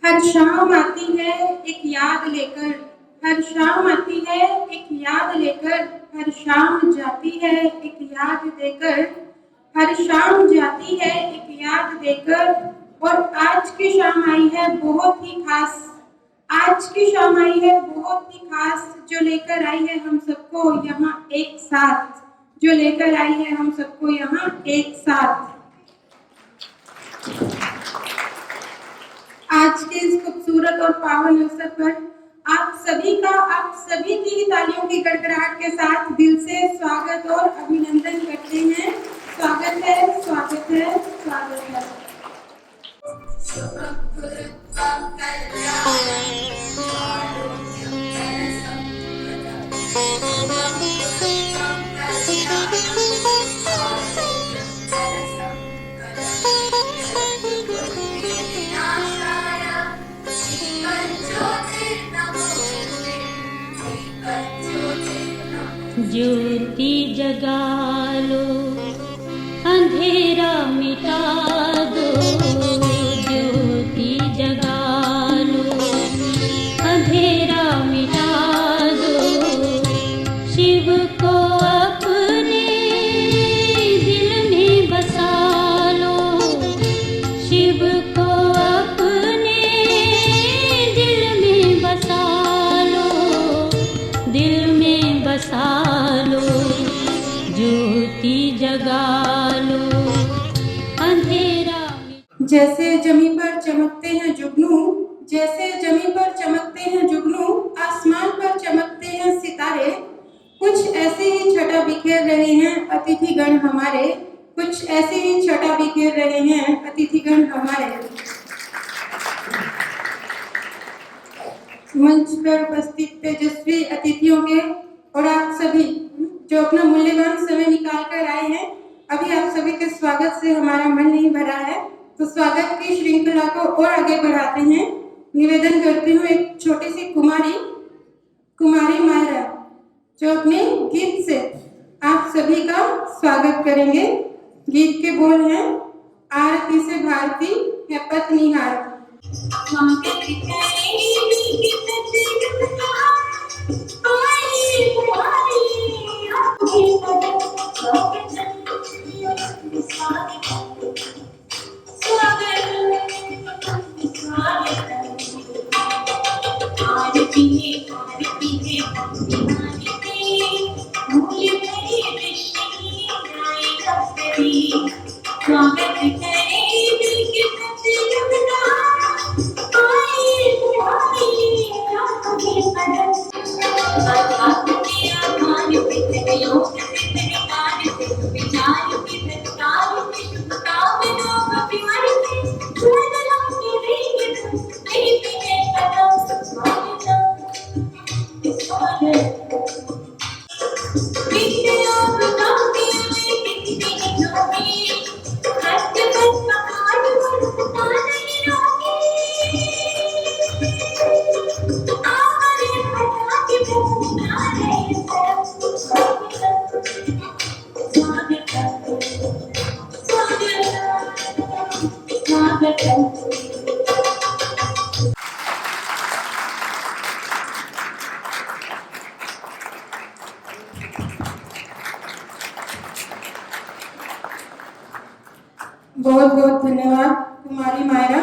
हर शाम आती है एक याद लेकर, हर शाम आती है एक याद लेकर, हर शाम जाती है एक याद देकर, हर शाम जाती है एक याद देकर। और आज की शाम आई है बहुत ही खास, आज की शाम आई है बहुत ही खास, जो लेकर आई है हम सबको यहाँ एक साथ, जो लेकर आई है हम सबको यहाँ एक साथ। आज के इस खूबसूरत और पावन अवसर पर आप सभी की ही तालियों की गड़गड़ाहट के साथ दिल से स्वागत और अभिनंदन करते हैं। स्वागत है, स्वागत है, स्वागत है। ज्योति जगा लो, अंधेरा मिटा दो, ज्योति जगा लो, अंधेरा मिटा दो, शिव को अपने दिल में बसा लो, शिव को अपने दिल में बसा लो, दिल में बसा लो, ज्योति जगा लो, अंधेरा। जैसे जमी पर चमकते हैं जुगनू, जैसे जमी पर चमकते हैं जुगनू, आसमान पर चमकते हैं सितारे, कुछ ऐसे ही छटा बिखेर रहे हैं अतिथिगण हमारे, कुछ ऐसे ही छटा बिखेर रहे हैं अतिथिगण हमारे। मंच पर उपस्थित तेजस्वी अतिथियों के और आप सभी जो अपना मूल्यवान समय निकाल कर आए हैं, अभी आप सभी के स्वागत से हमारा मन नहीं भरा है, तो स्वागत की श्रृंखला को और आगे बढ़ाते हैं। निवेदन करती हूँ एक छोटी सी कुमारी मायरा जो अपने गीत से आप सभी का स्वागत करेंगे। गीत के बोल हैं, आरती से भारती है पत्नी हारती। बहुत बहुत धन्यवाद कुमारी मायरा।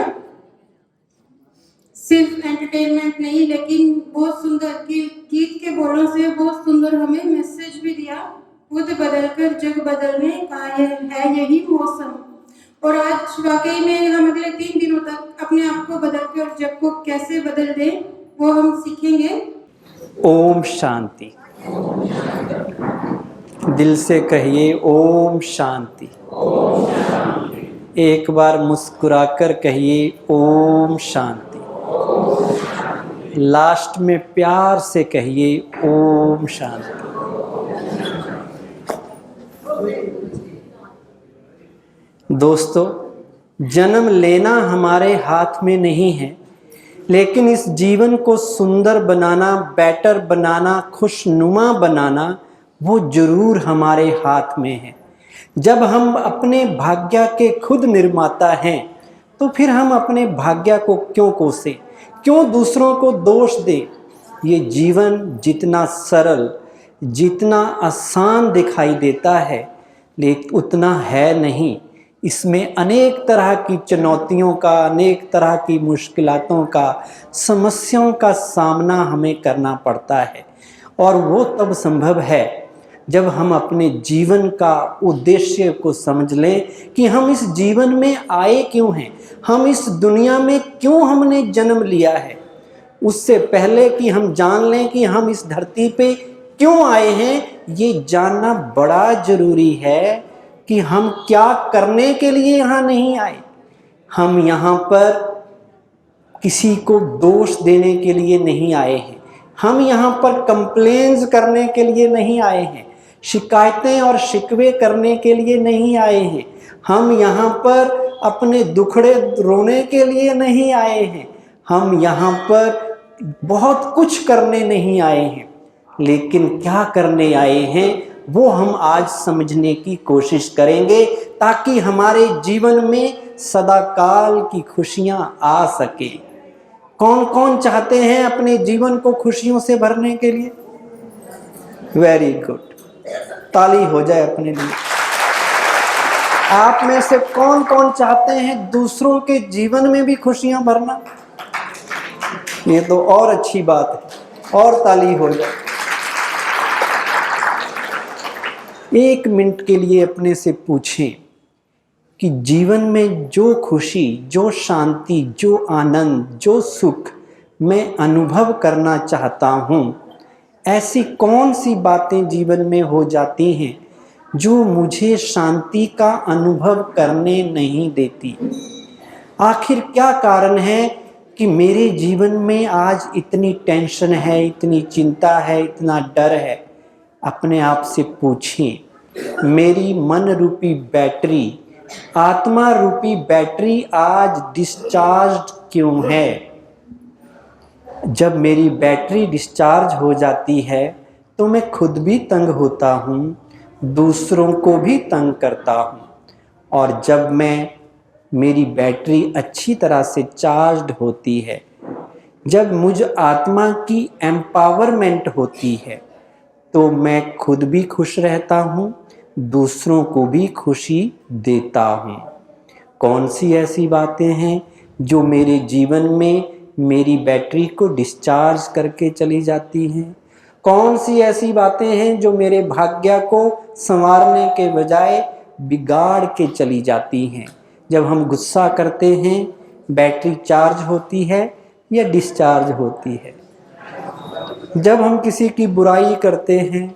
सिर्फ एंटरटेनमेंट नहीं, लेकिन बहुत सुंदर गीत के बोलों से बहुत सुंदर हमें मैसेज भी दिया। खुद बदलकर जग बदलने का है यही मौसम। और आज वाकई में हम अगले 3 दिनों तक अपने आप को बदलकर जग को कैसे बदल दें वो हम सीखेंगे। ओम शांति। दिल से कहिए ओम शांति। एक बार मुस्कुराकर कहिए ओम शांति। लास्ट में प्यार से कहिए ओम शांति। दोस्तों, जन्म लेना हमारे हाथ में नहीं है, लेकिन इस जीवन को सुंदर बनाना, बेटर बनाना, खुशनुमा बनाना वो जरूर हमारे हाथ में है। जब हम अपने भाग्य के खुद निर्माता हैं तो तो फिर हम अपने भाग्य को क्यों कोसें, क्यों दूसरों को दोष दें। ये जीवन जितना सरल, जितना आसान दिखाई देता है, लेकिन उतना है नहीं। इसमें अनेक तरह की चुनौतियों का, अनेक तरह की मुश्किलातों का, समस्याओं का सामना हमें करना पड़ता है। और वो तब संभव है जब हम अपने जीवन का उद्देश्य को समझ लें कि हम इस जीवन में आए क्यों हैं, हम इस दुनिया में क्यों हमने जन्म लिया है। उससे पहले कि हम जान लें कि हम इस धरती पे क्यों आए हैं, ये जानना बड़ा जरूरी है कि हम क्या करने के लिए यहाँ नहीं आए। हम यहाँ पर किसी को दोष देने के लिए नहीं आए हैं, हम यहाँ पर कंप्लेंट्स करने के लिए नहीं आए हैं, शिकायतें और शिकवे करने के लिए नहीं आए हैं, हम यहाँ पर अपने दुखड़े रोने के लिए नहीं आए हैं, हम यहाँ पर बहुत कुछ करने नहीं आए हैं। लेकिन क्या करने आए हैं वो हम आज समझने की कोशिश करेंगे, ताकि हमारे जीवन में सदाकाल की खुशियां आ सके। कौन कौन चाहते हैं अपने जीवन को खुशियों से भरने के लिए? वेरी गुड, ताली हो जाए अपने लिए। आप में से कौन कौन चाहते हैं दूसरों के जीवन में भी खुशियां भरना? ये तो और अच्छी बात है, और ताली हो जाए। 1 मिनट के लिए अपने से पूछें कि जीवन में जो खुशी, जो शांति, जो आनंद, जो सुख मैं अनुभव करना चाहता हूँ, ऐसी कौन सी बातें जीवन में हो जाती हैं जो मुझे शांति का अनुभव करने नहीं देती? आखिर क्या कारण है कि मेरे जीवन में आज इतनी टेंशन है, इतनी चिंता है, इतना डर है? अपने आप से पूछें, मेरी मन रूपी बैटरी, आत्मा रूपी बैटरी आज डिस्चार्ज क्यों है? जब मेरी बैटरी डिस्चार्ज हो जाती है तो मैं खुद भी तंग होता हूँ, दूसरों को भी तंग करता हूँ। और जब मेरी बैटरी अच्छी तरह से चार्ज्ड होती है, जब मुझ आत्मा की एम्पावरमेंट होती है, तो मैं खुद भी खुश रहता हूँ, दूसरों को भी खुशी देता हूँ। कौन सी ऐसी बातें हैं जो मेरे जीवन में मेरी बैटरी को डिस्चार्ज करके चली जाती हैं? कौन सी ऐसी बातें हैं जो मेरे भाग्य को संवारने के बजाय बिगाड़ के चली जाती हैं? जब हम गुस्सा करते हैं, बैटरी चार्ज होती है या डिस्चार्ज होती है? जब हम किसी की बुराई करते हैं,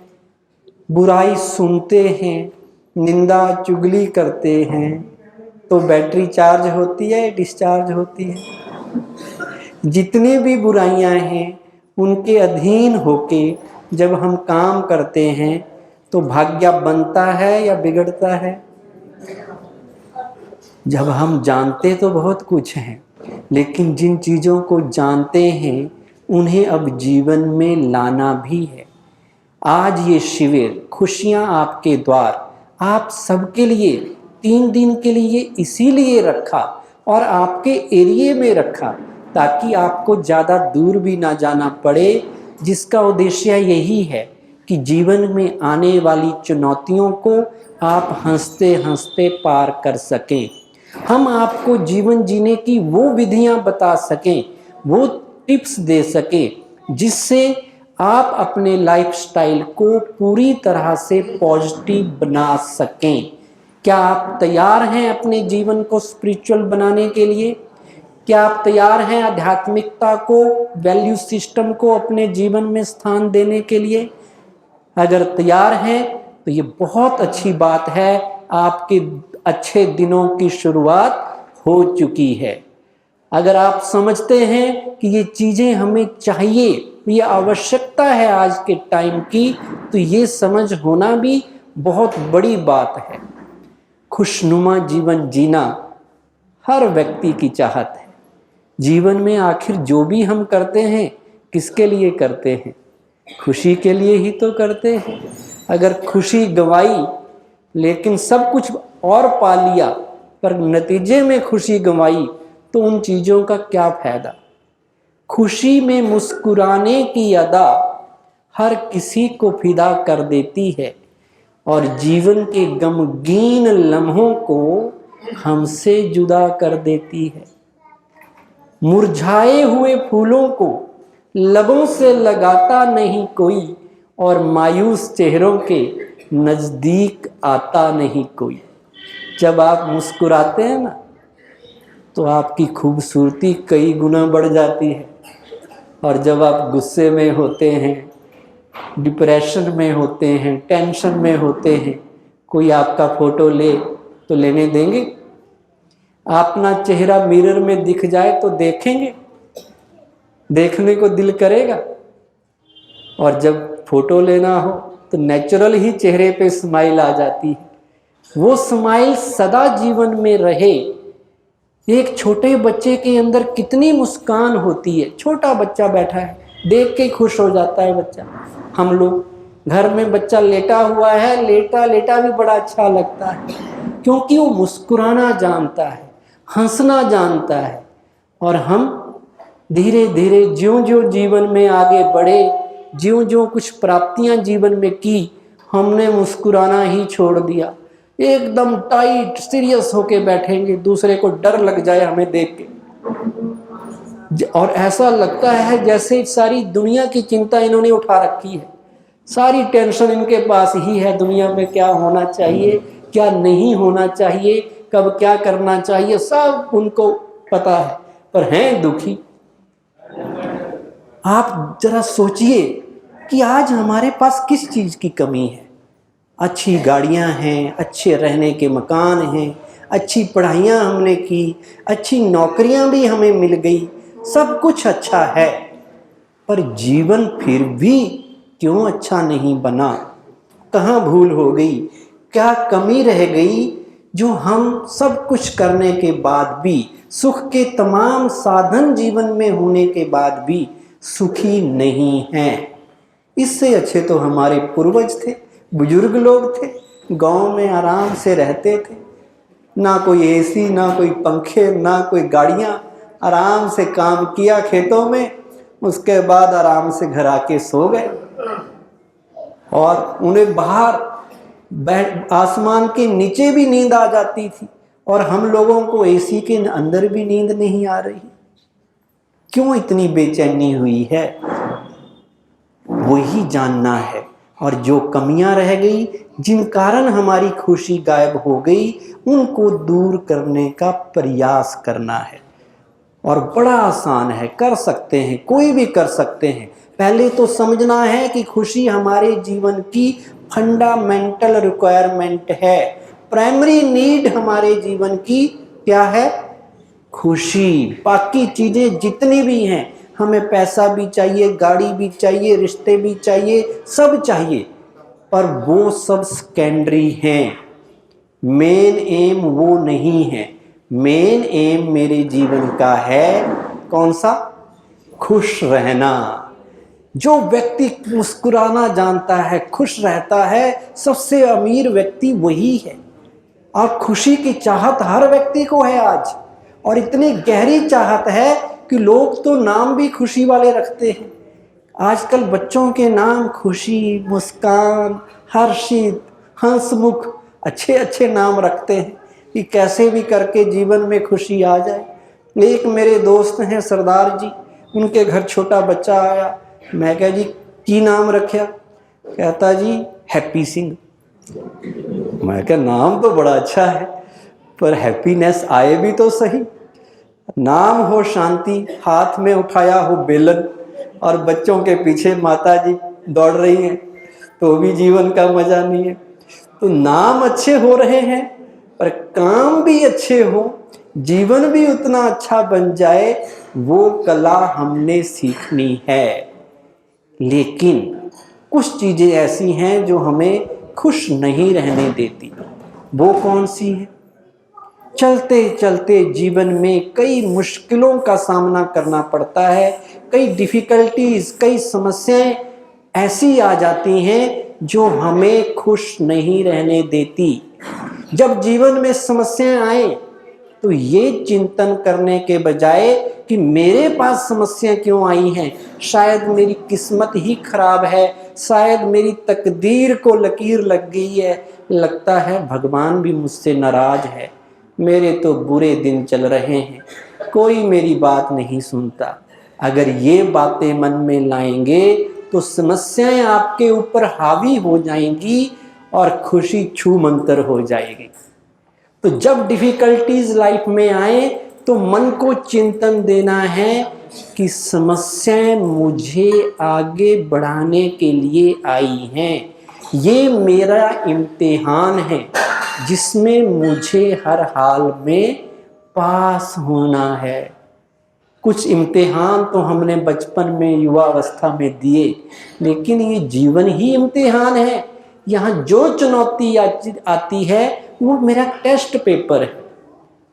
बुराई सुनते हैं, निंदा चुगली करते हैं, तो बैटरी चार्ज होती है या डिस्चार्ज होती है? जितनी भी बुराइयां हैं उनके अधीन होके जब हम काम करते हैं तो भाग्य बनता है या बिगड़ता है? जब हम जानते तो बहुत कुछ हैं, लेकिन जिन चीज़ों को जानते हैं उन्हें अब जीवन में लाना भी है। आज ये शिविर खुशियां आपके द्वार, आप सबके लिए 3 दिन के लिए इसीलिए रखा और आपके एरिया में रखा ताकि आपको ज़्यादा दूर भी ना जाना पड़े, जिसका उद्देश्य यही है कि जीवन में आने वाली चुनौतियों को आप हंसते हंसते पार कर सकें। हम आपको जीवन जीने की वो विधियां बता सकें, वो टिप्स दे सकें जिससे आप अपने लाइफस्टाइल को पूरी तरह से पॉजिटिव बना सकें। क्या आप तैयार हैं अपने जीवन को स्पिरिचुअल बनाने के लिए? क्या आप तैयार हैं आध्यात्मिकता को, वैल्यू सिस्टम को अपने जीवन में स्थान देने के लिए? अगर तैयार हैं तो ये बहुत अच्छी बात है, आपके अच्छे दिनों की शुरुआत हो चुकी है। अगर आप समझते हैं कि ये चीज़ें हमें चाहिए, ये आवश्यकता है आज के टाइम की, तो ये समझ होना भी बहुत बड़ी बात है। खुशनुमा जीवन जीना हर व्यक्ति की चाहत है। जीवन में आखिर जो भी हम करते हैं किसके लिए करते हैं? खुशी के लिए ही तो करते हैं। अगर खुशी गंवाई लेकिन सब कुछ और पा लिया पर नतीजे में खुशी गंवाई तो उन चीज़ों का क्या फायदा। खुशी में मुस्कुराने की अदा हर किसी को फिदा कर देती है और जीवन के गमगीन लम्हों को हमसे जुदा कर देती है। मुरझाए हुए फूलों को लबों से लगाता नहीं कोई और मायूस चेहरों के नज़दीक आता नहीं कोई। जब आप मुस्कुराते हैं ना तो आपकी खूबसूरती कई गुना बढ़ जाती है, और जब आप गुस्से में होते हैं, डिप्रेशन में होते हैं, टेंशन में होते हैं, कोई आपका फ़ोटो ले तो लेने देंगे? अपना चेहरा मिरर में दिख जाए तो देखेंगे? देखने को दिल करेगा। और जब फोटो लेना हो तो नेचुरल ही चेहरे पे स्माइल आ जाती है। वो स्माइल सदा जीवन में रहे। एक छोटे बच्चे के अंदर कितनी मुस्कान होती है। छोटा बच्चा बैठा है, देख के खुश हो जाता है बच्चा। हम लोग घर में बच्चा लेटा हुआ है, लेटा लेटा भी बड़ा अच्छा लगता है, क्योंकि वो मुस्कुराना जानता है, हंसना जानता है। और हम धीरे धीरे ज्यों ज्यों जीवन में आगे बढ़े, ज्यों ज्यों कुछ प्राप्तियां जीवन में की, हमने मुस्कुराना ही छोड़ दिया। एकदम टाइट सीरियस होके बैठेंगे, दूसरे को डर लग जाए हमें देख के, और ऐसा लगता है जैसे सारी दुनिया की चिंता इन्होंने उठा रखी है। सारी टेंशन इनके पास ही है, दुनिया में क्या होना चाहिए, क्या नहीं होना चाहिए, कब क्या करना चाहिए, सब उनको पता है, पर हैं दुखी। आप जरा सोचिए कि आज हमारे पास किस चीज़ की कमी है। अच्छी गाड़ियां हैं, अच्छे रहने के मकान हैं, अच्छी पढ़ाइयां हमने की, अच्छी नौकरियां भी हमें मिल गई, सब कुछ अच्छा है, पर जीवन फिर भी क्यों अच्छा नहीं बना? कहाँ भूल हो गई, क्या कमी रह गई जो हम सब कुछ करने के बाद भी, सुख के तमाम साधन जीवन में होने के बाद भी सुखी नहीं हैं? इससे अच्छे तो हमारे पूर्वज थे, बुजुर्ग लोग थे, गांव में आराम से रहते थे, ना कोई एसी, ना कोई पंखे, ना कोई गाड़ियां, आराम से काम किया खेतों में, उसके बाद आराम से घर आके सो गए। और उन्हें बाहर आसमान के नीचे भी नींद आ जाती थी, और हम लोगों को एसी के अंदर भी नींद नहीं आ रही। क्यों इतनी बेचैनी हुई है? वही जानना है। और जो कमियां रह गई, जिन कारण हमारी खुशी गायब हो गई, उनको दूर करने का प्रयास करना है। और बड़ा आसान है, कर सकते हैं, कोई भी कर सकते हैं। पहले तो समझना है कि खुशी हमारे जीवन की फंडामेंटल रिक्वायरमेंट है। प्राइमरी नीड हमारे जीवन की क्या है? खुशी। बाकी चीज़ें जितनी भी हैं, हमें पैसा भी चाहिए, गाड़ी भी चाहिए, रिश्ते भी चाहिए, सब चाहिए, पर वो सब सेकेंडरी हैं। मेन एम वो नहीं है। मेन एम मेरे जीवन का है कौन सा? खुश रहना। जो व्यक्ति मुस्कुराना जानता है, खुश रहता है, सबसे अमीर व्यक्ति वही है। और खुशी की चाहत हर व्यक्ति को है आज, और इतनी गहरी चाहत है कि लोग तो नाम भी खुशी वाले रखते हैं। आजकल बच्चों के नाम खुशी, मुस्कान, हर्षित, हंसमुख, अच्छे अच्छे नाम रखते हैं कि कैसे भी करके जीवन में खुशी आ जाए। एक मेरे दोस्त हैं सरदार जी, उनके घर छोटा बच्चा आया। मैं कहा जी की नाम रखा? कहता जी हैप्पी सिंह। मैं कहा नाम तो बड़ा अच्छा है, पर हैप्पीनेस आए भी तो सही। नाम हो शांति, हाथ में उठाया हो बेलन, और बच्चों के पीछे माता जी दौड़ रही हैं, तो भी जीवन का मजा नहीं है। तो नाम अच्छे हो रहे हैं, पर काम भी अच्छे हो, जीवन भी उतना अच्छा बन जाए, वो कला हमने सीखनी है। लेकिन कुछ चीज़ें ऐसी हैं जो हमें खुश नहीं रहने देती। वो कौन सी है? चलते चलते जीवन में कई मुश्किलों का सामना करना पड़ता है, कई डिफ़िकल्टीज, कई समस्याएं ऐसी आ जाती हैं जो हमें खुश नहीं रहने देती। जब जीवन में समस्याएं आए तो ये चिंतन करने के बजाय कि मेरे पास समस्या क्यों आई हैं, शायद मेरी किस्मत ही खराब है, शायद मेरी तकदीर को लकीर लग गई है, लगता है भगवान भी मुझसे नाराज है, मेरे तो बुरे दिन चल रहे हैं, कोई मेरी बात नहीं सुनता। अगर ये बातें मन में लाएंगे तो समस्याएं आपके ऊपर हावी हो जाएंगी और खुशी छू मंतर हो जाएगी। तो जब डिफिकल्टीज लाइफ में आए तो मन को चिंतन देना है कि समस्याएं मुझे आगे बढ़ाने के लिए आई हैं, ये मेरा इम्तिहान है जिसमें मुझे हर हाल में पास होना है। कुछ इम्तिहान तो हमने बचपन में युवावस्था में दिए, लेकिन ये जीवन ही इम्तिहान है। यहाँ जो चुनौती आती है वो मेरा टेस्ट पेपर है।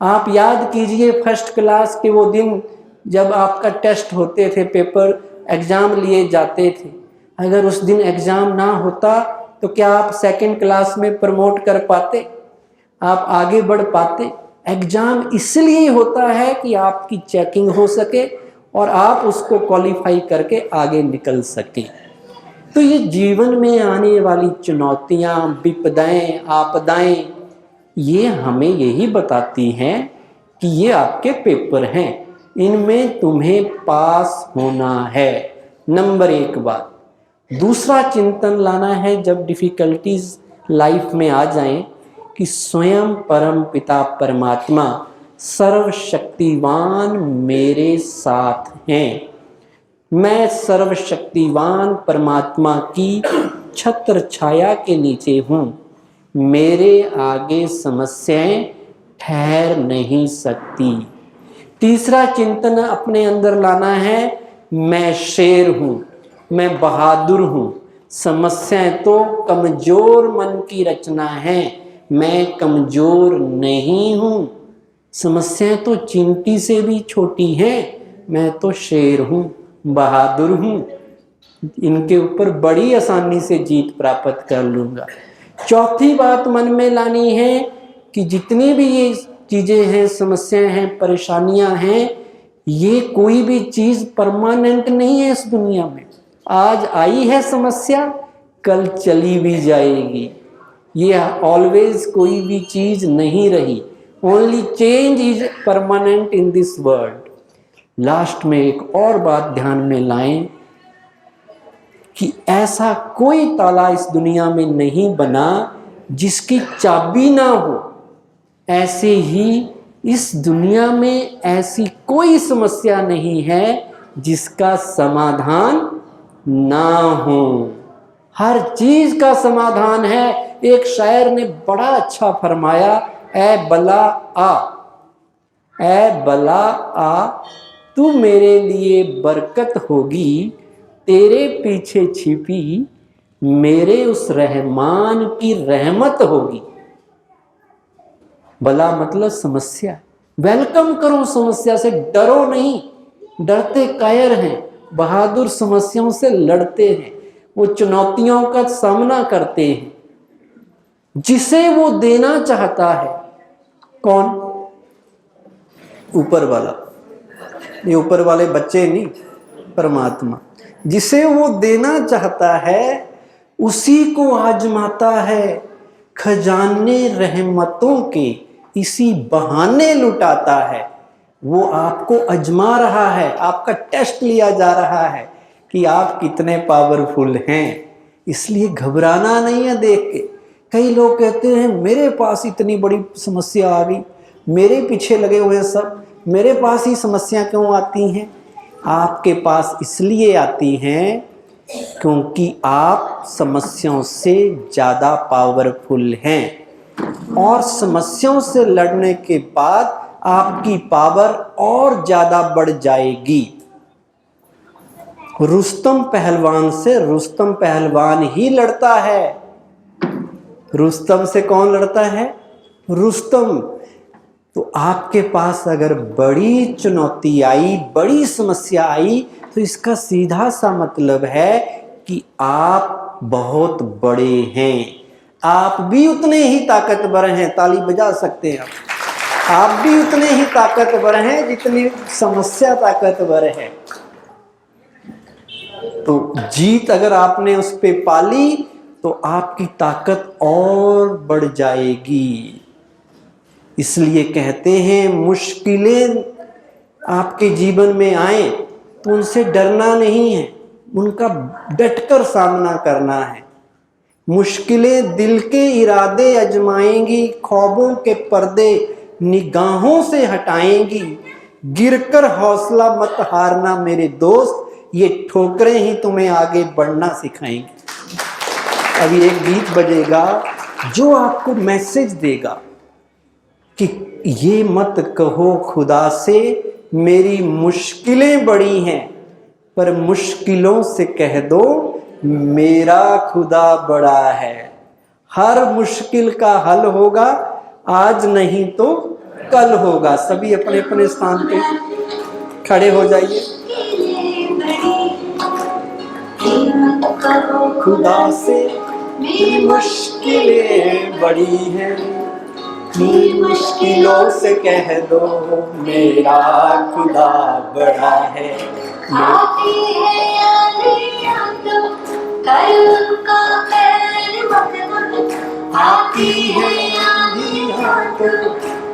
आप याद कीजिए फर्स्ट क्लास के वो दिन जब आपका टेस्ट होते थे, पेपर एग्ज़ाम लिए जाते थे। अगर उस दिन एग्ज़ाम ना होता तो क्या आप सेकंड क्लास में प्रमोट कर पाते, आप आगे बढ़ पाते? एग्ज़ाम इसलिए होता है कि आपकी चेकिंग हो सके और आप उसको क्वालिफाई करके आगे निकल सकें। तो ये जीवन में आने वाली चुनौतियाँ, विपदाएं, आपदाएं, ये हमें यही बताती हैं कि ये आपके पेपर हैं, इनमें तुम्हें पास होना है। नंबर 1 बात। दूसरा चिंतन लाना है जब डिफ़िकल्टीज लाइफ में आ जाएं कि स्वयं परम पिता परमात्मा सर्वशक्तिवान मेरे साथ हैं। मैं सर्वशक्तिवान परमात्मा की छत्र छाया के नीचे हूँ, मेरे आगे समस्याएं ठहर नहीं सकती। तीसरा चिंतन अपने अंदर लाना है, मैं शेर हूँ, मैं बहादुर हूँ, समस्याएं तो कमज़ोर मन की रचना है, मैं कमज़ोर नहीं हूँ। समस्याएं तो चींटी से भी छोटी हैं, मैं तो शेर हूँ, बहादुर हूँ, इनके ऊपर बड़ी आसानी से जीत प्राप्त कर लूँगा। चौथी बात मन में लानी है कि जितनी भी ये चीज़ें हैं, समस्याएं हैं, परेशानियां हैं, ये कोई भी चीज़ परमानेंट नहीं है इस दुनिया में। आज आई है समस्या, कल चली भी जाएगी। ये ऑलवेज कोई भी चीज़ नहीं रही। Only change is permanent in this world. Last में एक और बात ध्यान में लाएं कि ऐसा कोई ताला इस दुनिया में नहीं बना जिसकी चाबी ना हो। ऐसे ही इस दुनिया में ऐसी कोई समस्या नहीं है जिसका समाधान ना हो। हर चीज का समाधान है। एक शायर ने बड़ा अच्छा फरमाया, ए बला आ, ए बला आ, तू मेरे लिए बरकत होगी, तेरे पीछे छिपी मेरे उस रहमान की रहमत होगी। बला मतलब समस्या। वेलकम करो समस्या से, डरो नहीं। डरते कायर हैं, बहादुर समस्याओं से लड़ते हैं, वो चुनौतियों का सामना करते हैं। जिसे वो देना चाहता है, कौन? ऊपर वाला। ये ऊपर वाले बच्चे नहीं, परमात्मा। जिसे वो देना चाहता है उसी को आजमाता है, खजाने रहमतों के इसी बहाने लुटाता है। वो आपको आजमा रहा है, आपका टेस्ट लिया जा रहा है कि आप कितने पावरफुल हैं। इसलिए घबराना नहीं है देख के। कई लोग कहते हैं मेरे पास इतनी बड़ी समस्या आ गई, मेरे पीछे लगे हुए सब, मेरे पास ही समस्या क्यों आती हैं? आपके पास इसलिए आती हैं क्योंकि आप समस्याओं से ज़्यादा पावरफुल हैं। और समस्याओं से लड़ने के बाद आपकी पावर और ज़्यादा बढ़ जाएगी। रुस्तम पहलवान से रुस्तम पहलवान ही लड़ता है। रुस्तम से कौन लड़ता है? रुस्तम। तो आपके पास अगर बड़ी चुनौती आई, बड़ी समस्या आई, तो इसका सीधा सा मतलब है कि आप बहुत बड़े हैं, आप भी उतने ही ताकतवर हैं। ताली बजा सकते हैं आप। आप भी उतने ही ताकतवर हैं जितनी समस्या ताकतवर है। तो जीत अगर आपने उस पे पाली तो आपकी ताकत और बढ़ जाएगी। इसलिए कहते हैं मुश्किलें आपके जीवन में आए तो उनसे डरना नहीं है, उनका डटकर सामना करना है। मुश्किलें दिल के इरादे अजमाएंगी, ख्वाबों के पर्दे निगाहों से हटाएंगी। गिरकर हौसला मत हारना मेरे दोस्त, ये ठोकरें ही तुम्हें आगे बढ़ना सिखाएंगी। अभी एक गीत बजेगा जो आपको मैसेज देगा कि ये मत कहो खुदा से मेरी मुश्किलें बड़ी हैं, पर मुश्किलों से कह दो मेरा खुदा बड़ा है। हर मुश्किल का हल होगा, आज नहीं तो कल होगा। सभी अपने अपने स्थान पे खड़े हो जाइए। खुदा से मेरी मुश्किलें बड़ी हैं, मेरी मुश्किलों से कह दो मेरा खुदा बड़ा है। आती है यादें तो कर उनका खैर मत, आती है यादें तो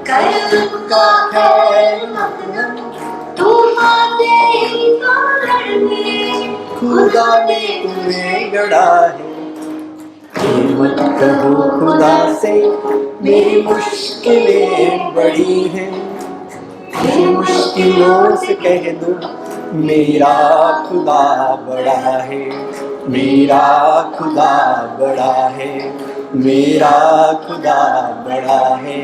कर उनका खैर मत, तूफान ही तो लड़ने खुदा ने तुम्हें गढ़ा है। ये मत कहो खुदा से मेरी मुश्किलें बड़ी हैं, मेरी मुश्किलों से कह दो मेरा खुदा बड़ा है। मेरा खुदा बड़ा है, मेरा खुदा बड़ा है।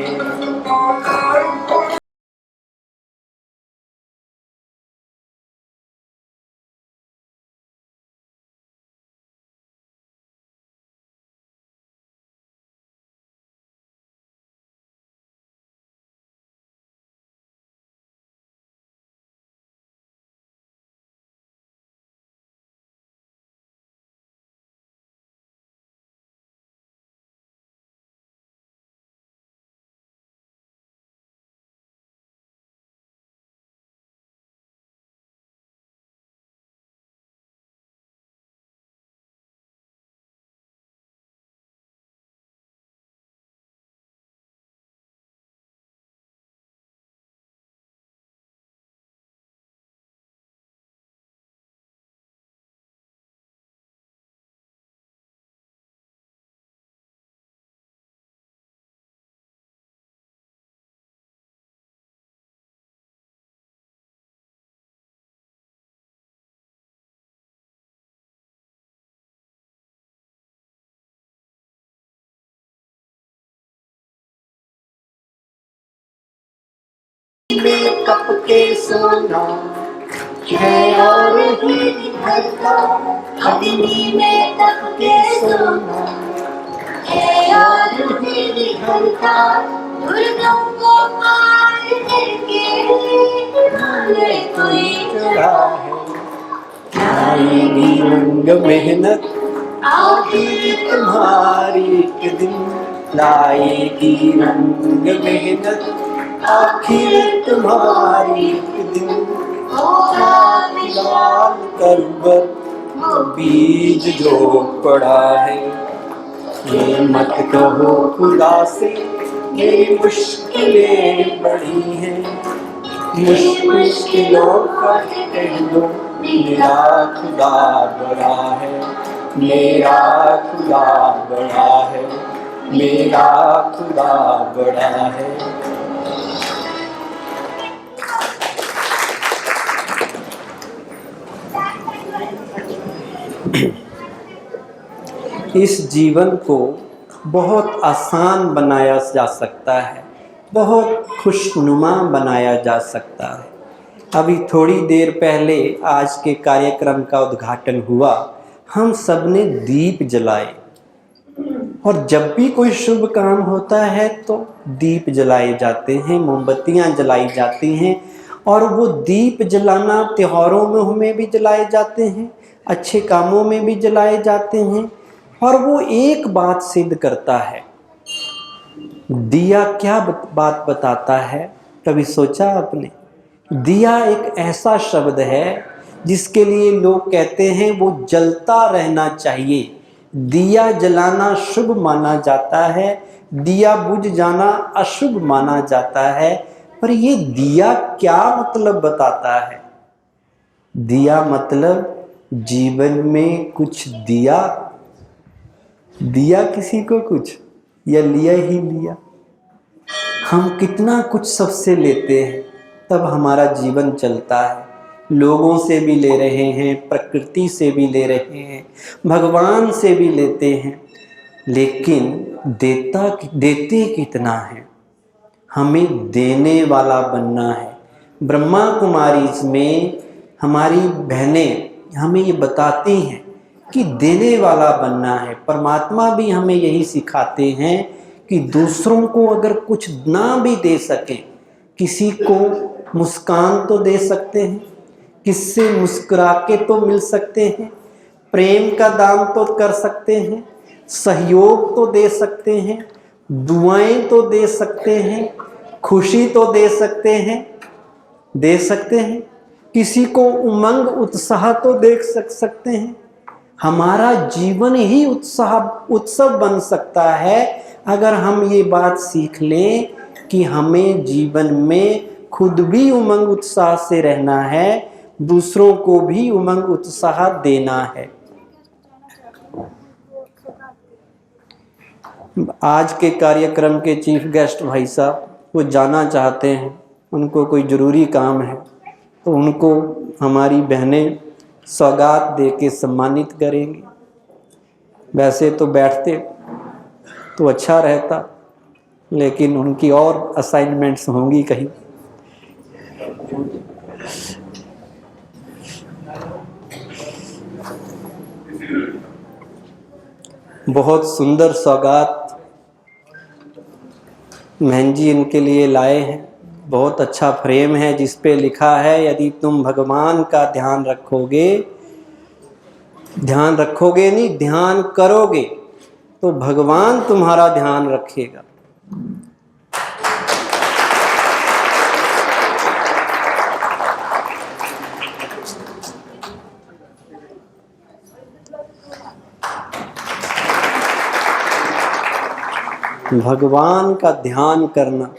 कप के सोना है और ही निखरता, अग्नि में तप के सोना है और भी निखरता, दुर्गम को पार करके हिमालय कोई चढ़ा है। आएगी रंग मेहनत आखिर तुम्हारी एक दिन, लाएगी रंग मेहनत आखिर तुम्हारी एक दिन। होगा लाल करवर वो बीज जो पड़ा है। ये मत कहो खुदा से मेरी मुश्किलें बड़ी हैं, मुश्किलों का कह दो मेरा खुदा बड़ा है। मेरा खुदा बड़ा है, मेरा खुदा बड़ा है। इस जीवन को बहुत आसान बनाया जा सकता है, बहुत खुशनुमा बनाया जा सकता है। अभी थोड़ी देर पहले आज के कार्यक्रम का उद्घाटन हुआ। हम सब ने दीप जलाए, और जब भी कोई शुभ काम होता है तो दीप जलाए जाते हैं, मोमबत्तियां जलाई जाती हैं। और वो दीप जलाना त्योहारों में भी जलाए जाते हैं, अच्छे कामों में भी जलाए जाते हैं। और वो एक बात सिद्ध करता है दिया क्या बात बताता है? कभी सोचा आपने? दिया एक ऐसा शब्द है जिसके लिए लोग कहते हैं वो जलता रहना चाहिए। दिया जलाना शुभ माना जाता है, दिया बुझ जाना अशुभ माना जाता है। पर ये दिया क्या मतलब बताता है? दिया मतलब जीवन में कुछ दिया, दिया किसी को कुछ या लिया ही लिया। हम कितना कुछ सबसे लेते हैं तब हमारा जीवन चलता है। लोगों से भी ले रहे हैं, प्रकृति से भी ले रहे हैं, भगवान से भी लेते हैं, लेकिन देते कितना है? हमें देने वाला बनना है। ब्रह्मा कुमारीज में हमारी बहनें हमें ये बताती हैं कि देने वाला बनना है। परमात्मा भी हमें यही सिखाते हैं कि दूसरों को अगर कुछ ना भी दे सकें, किसी को मुस्कान तो दे सकते हैं, किससे मुस्कुरा के तो मिल सकते हैं, प्रेम का दान तो कर सकते हैं, सहयोग तो दे सकते हैं, दुआएं तो दे सकते हैं, खुशी तो दे सकते हैं, किसी को उमंग उत्साह तो देख सकते हैं। हमारा जीवन ही उत्सव बन सकता है अगर हम ये बात सीख लें कि हमें जीवन में खुद भी उमंग उत्साह से रहना है, दूसरों को भी उमंग उत्साह देना है। आज के कार्यक्रम के चीफ गेस्ट भाई साहब वो जाना चाहते हैं, उनको कोई ज़रूरी काम है, तो उनको हमारी बहनें सौगात दे के सम्मानित करेंगी। वैसे तो बैठते तो अच्छा रहता, लेकिन उनकी और असाइनमेंट्स होंगी कहीं। बहुत सुंदर सौगात महन जी इनके लिए लाए हैं। बहुत अच्छा फ्रेम है जिस पे लिखा है, यदि तुम भगवान का ध्यान रखोगे नहीं, ध्यान करोगे तो भगवान तुम्हारा ध्यान रखेगा। भगवान का ध्यान करना,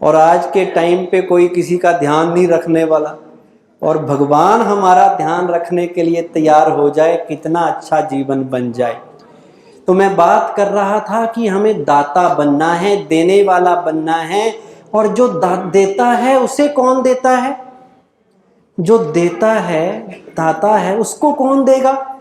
और आज के टाइम पे कोई किसी का ध्यान नहीं रखने वाला, और भगवान हमारा ध्यान रखने के लिए तैयार हो जाए, कितना अच्छा जीवन बन जाए। तो मैं बात कर रहा था कि हमें दाता बनना है, देने वाला बनना है। और जो देता है उसे कौन देता है? जो देता है, दाता है, उसको कौन देगा?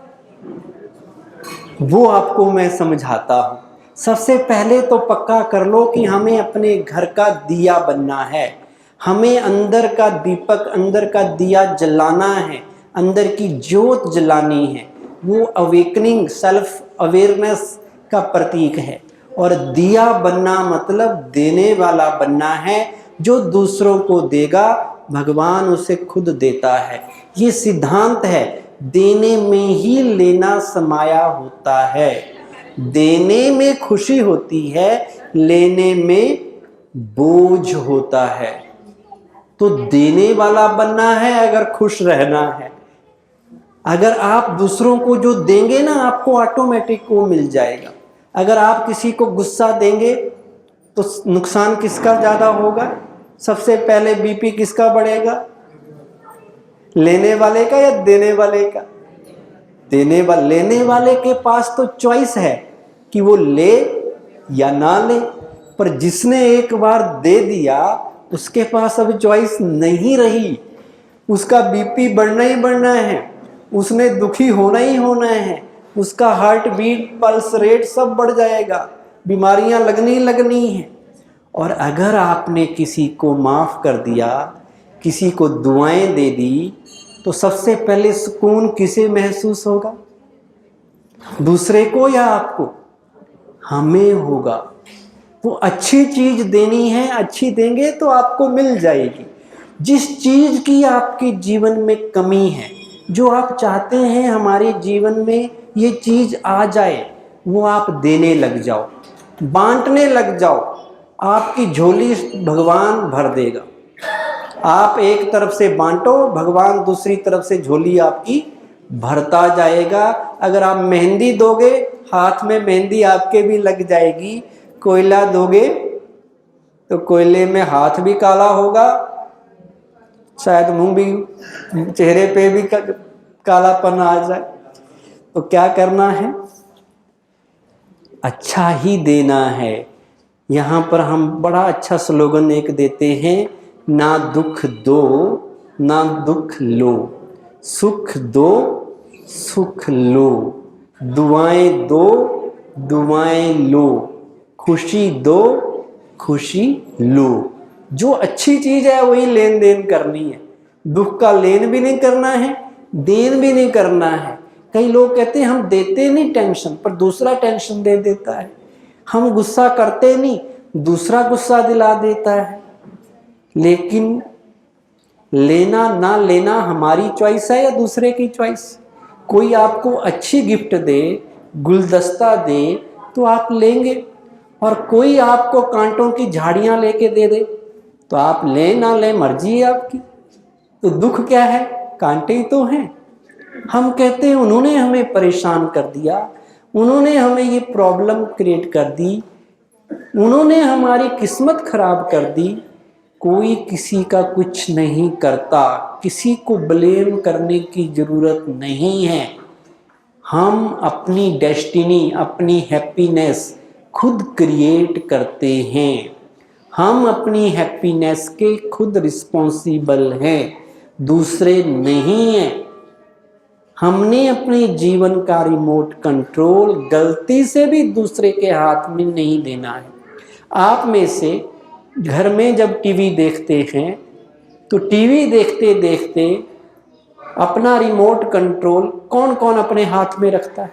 वो आपको मैं समझाता हूँ। सबसे पहले तो पक्का कर लो कि हमें अपने घर का दिया बनना है। हमें अंदर का दीपक, अंदर का दिया जलाना है, अंदर की ज्योत जलानी है। वो अवेकनिंग, सेल्फ अवेयरनेस का प्रतीक है। और दिया बनना मतलब देने वाला बनना है। जो दूसरों को देगा भगवान उसे खुद देता है। ये सिद्धांत है, देने में ही लेना समाया होता है। देने में खुशी होती है, लेने में बोझ होता है। तो देने वाला बनना है अगर खुश रहना है। अगर आप दूसरों को जो देंगे ना, आपको ऑटोमेटिक वो मिल जाएगा। अगर आप किसी को गुस्सा देंगे तो नुकसान किसका ज़्यादा होगा? सबसे पहले बीपी किसका बढ़ेगा? लेने वाले का या देने वाले का? लेने वाले के पास तो चॉइस है कि वो ले या ना ले, पर जिसने एक बार दे दिया उसके पास अब चॉइस नहीं रही। उसका बीपी बढ़ना ही बढ़ना है, उसने दुखी होना ही होना है, उसका हार्ट बीट, पल्स रेट सब बढ़ जाएगा, बीमारियां लगनी हैं। और अगर आपने किसी को माफ़ कर दिया, किसी को दुआएं दे दी, तो सबसे पहले सुकून किसे महसूस होगा? दूसरे को या आपको? हमें होगा। तो अच्छी चीज देनी है, अच्छी देंगे तो आपको मिल जाएगी। जिस चीज की आपके जीवन में कमी है, जो आप चाहते हैं हमारे जीवन में ये चीज आ जाए, वो आप देने लग जाओ। बांटने लग जाओ, आपकी झोली भगवान भर देगा। आप एक तरफ से बांटो, भगवान दूसरी तरफ से झोली आपकी भरता जाएगा। अगर आप मेहंदी दोगे, हाथ में मेहंदी आपके भी लग जाएगी। कोयला दोगे तो कोयले में हाथ भी काला होगा, शायद मुंह भी, चेहरे पे भी कालापन आ जाए। तो क्या करना है? अच्छा ही देना है। यहाँ पर हम बड़ा अच्छा स्लोगन एक देते हैं, ना दुख दो ना दुख लो, सुख दो सुख लो, दुआएं दो दुआएं लो, खुशी दो खुशी लो। जो अच्छी चीज है वही लेन देन करनी है। दुख का लेन भी नहीं करना है, देन भी नहीं करना है। कई लोग कहते हैं हम देते नहीं टेंशन, पर दूसरा टेंशन दे देता है। हम गुस्सा करते नहीं, दूसरा गुस्सा दिला देता है। लेकिन लेना ना लेना हमारी चॉइस है या दूसरे की चॉइस? कोई आपको अच्छी गिफ्ट दे, गुलदस्ता दे तो आप लेंगे, और कोई आपको कांटों की झाड़ियां लेके दे दे तो आप ले ना ले, मर्जी है आपकी। तो दुख क्या है? कांटे ही तो हैं। हम कहते हैं उन्होंने हमें परेशान कर दिया, उन्होंने हमें ये प्रॉब्लम क्रिएट कर दी, उन्होंने हमारी किस्मत खराब कर दी। कोई किसी का कुछ नहीं करता, किसी को ब्लेम करने की जरूरत नहीं है। हम अपनी डेस्टिनी, अपनी हैप्पीनेस खुद क्रिएट करते हैं। हम अपनी हैप्पीनेस के खुद रिस्पॉन्सिबल हैं, दूसरे नहीं हैं। हमने अपने जीवन का रिमोट कंट्रोल गलती से भी दूसरे के हाथ में नहीं देना है। आप में से घर में जब टीवी देखते हैं तो टीवी देखते देखते अपना रिमोट कंट्रोल कौन कौन अपने हाथ में रखता है?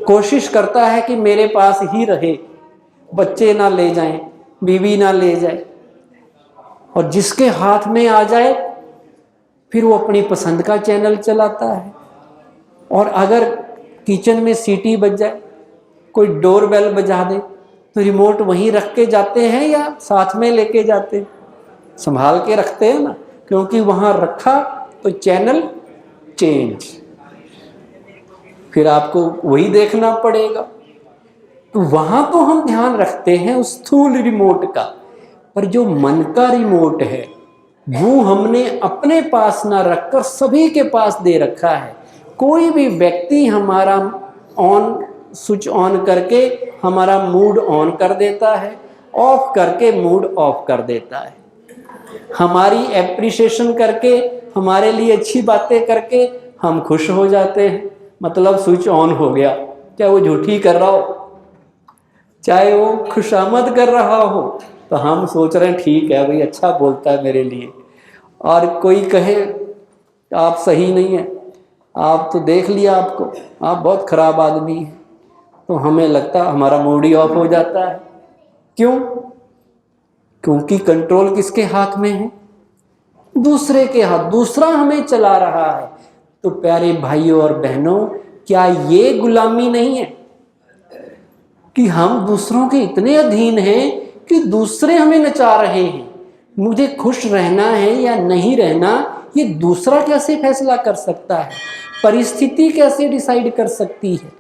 कोशिश करता है कि मेरे पास ही रहे, बच्चे ना ले जाएं, बीवी ना ले जाए। और जिसके हाथ में आ जाए फिर वो अपनी पसंद का चैनल चलाता है। और अगर किचन में सीटी बज जाए, कोई डोर बेल बजा दे, तो रिमोट वहीं रख के जाते हैं या साथ में लेके जाते हैं? संभाल के रखते हैं ना, क्योंकि वहाँ रखा तो चैनल चेंज, फिर आपको वही देखना पड़ेगा। तो वहाँ तो हम ध्यान रखते हैं उस स्थूल रिमोट का, पर जो मन का रिमोट है वो हमने अपने पास ना रखकर सभी के पास दे रखा है। कोई भी व्यक्ति हमारा स्विच ऑन करके हमारा मूड ऑन कर देता है, ऑफ करके मूड ऑफ कर देता है। हमारी एप्रिसिएशन करके, हमारे लिए अच्छी बातें करके हम खुश हो जाते हैं, मतलब स्विच ऑन हो गया। चाहे वो झूठी कर रहा हो, चाहे वो खुशामद कर रहा हो, तो हम सोच रहे हैं ठीक है भाई, अच्छा बोलता है मेरे लिए। और कोई कहे आप सही नहीं है, आप तो देख लिया आपको, आप बहुत खराब आदमी हैं, तो हमें लगता है हमारा मूड ही ऑफ हो जाता है। क्यों? क्योंकि कंट्रोल किसके हाथ में है? दूसरे के हाथ, दूसरा हमें चला रहा है। तो प्यारे भाइयों और बहनों, क्या ये गुलामी नहीं है कि हम दूसरों के इतने अधीन हैं कि दूसरे हमें नचा रहे हैं? मुझे खुश रहना है या नहीं रहना, ये दूसरा कैसे फैसला कर सकता है? परिस्थिति कैसे डिसाइड कर सकती है?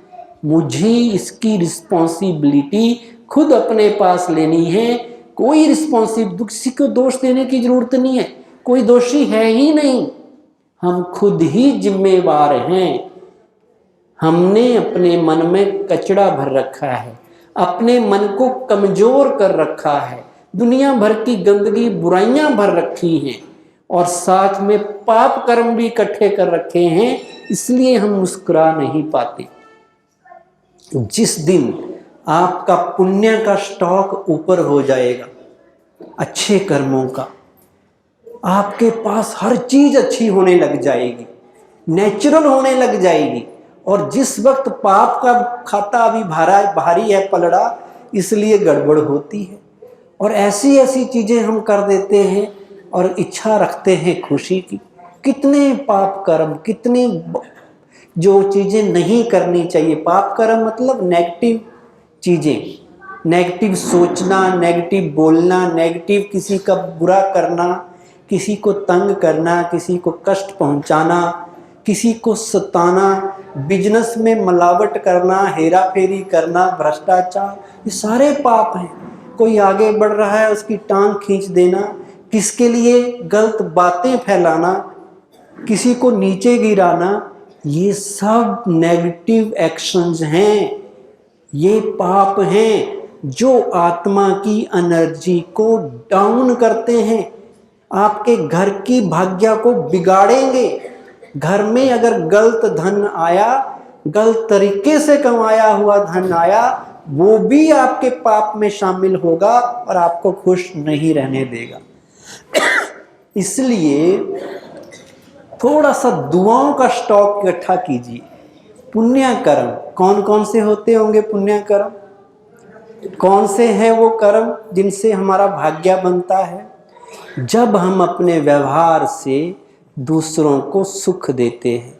मुझे इसकी रिस्पॉन्सिबिलिटी खुद अपने पास लेनी है। कोई किसी को दोष देने की जरूरत नहीं है, कोई दोषी है ही नहीं, हम खुद ही जिम्मेवार हैं। हमने अपने मन में कचरा भर रखा है, अपने मन को कमजोर कर रखा है, दुनिया भर की गंदगी बुराइयां भर रखी हैं, और साथ में पाप कर्म भी इकट्ठे कर रखे हैं, इसलिए हम मुस्कुरा नहीं पाते। जिस दिन आपका पुण्य का स्टॉक ऊपर हो जाएगा, अच्छे कर्मों का, आपके पास हर चीज अच्छी होने लग जाएगी, नेचुरल होने लग जाएगी। और जिस वक्त पाप का खाता अभी भारी है, पलड़ा, इसलिए गड़बड़ होती है, और ऐसी ऐसी चीजें हम कर देते हैं और इच्छा रखते हैं खुशी की। कितने पाप कर्म, कितनी जो चीजें नहीं करनी चाहिए। पाप कर्म मतलब नेगेटिव चीज़ें, नेगेटिव सोचना, नेगेटिव बोलना, नेगेटिव किसी का बुरा करना, किसी को तंग करना, किसी को कष्ट पहुंचाना, किसी को सताना, बिजनेस में मिलावट करना, हेरा फेरी करना, भ्रष्टाचार, ये सारे पाप हैं। कोई आगे बढ़ रहा है उसकी टांग खींच देना, किसके लिए गलत बातें फैलाना, किसी को नीचे गिराना, ये सब नेगेटिव एक्शंस हैं, ये पाप हैं जो आत्मा की एनर्जी को डाउन करते हैं, आपके घर की भाग्य को बिगाड़ेंगे। घर में अगर गलत धन आया, गलत तरीके से कमाया हुआ धन आया, वो भी आपके पाप में शामिल होगा और आपको खुश नहीं रहने देगा। इसलिए थोड़ा सा दुआओं का स्टॉक इकट्ठा कीजिए। पुण्य कर्म कौन कौन से होते होंगे? पुण्य कर्म कौन से हैं वो कर्म जिनसे हमारा भाग्य बनता है? जब हम अपने व्यवहार से दूसरों को सुख देते हैं,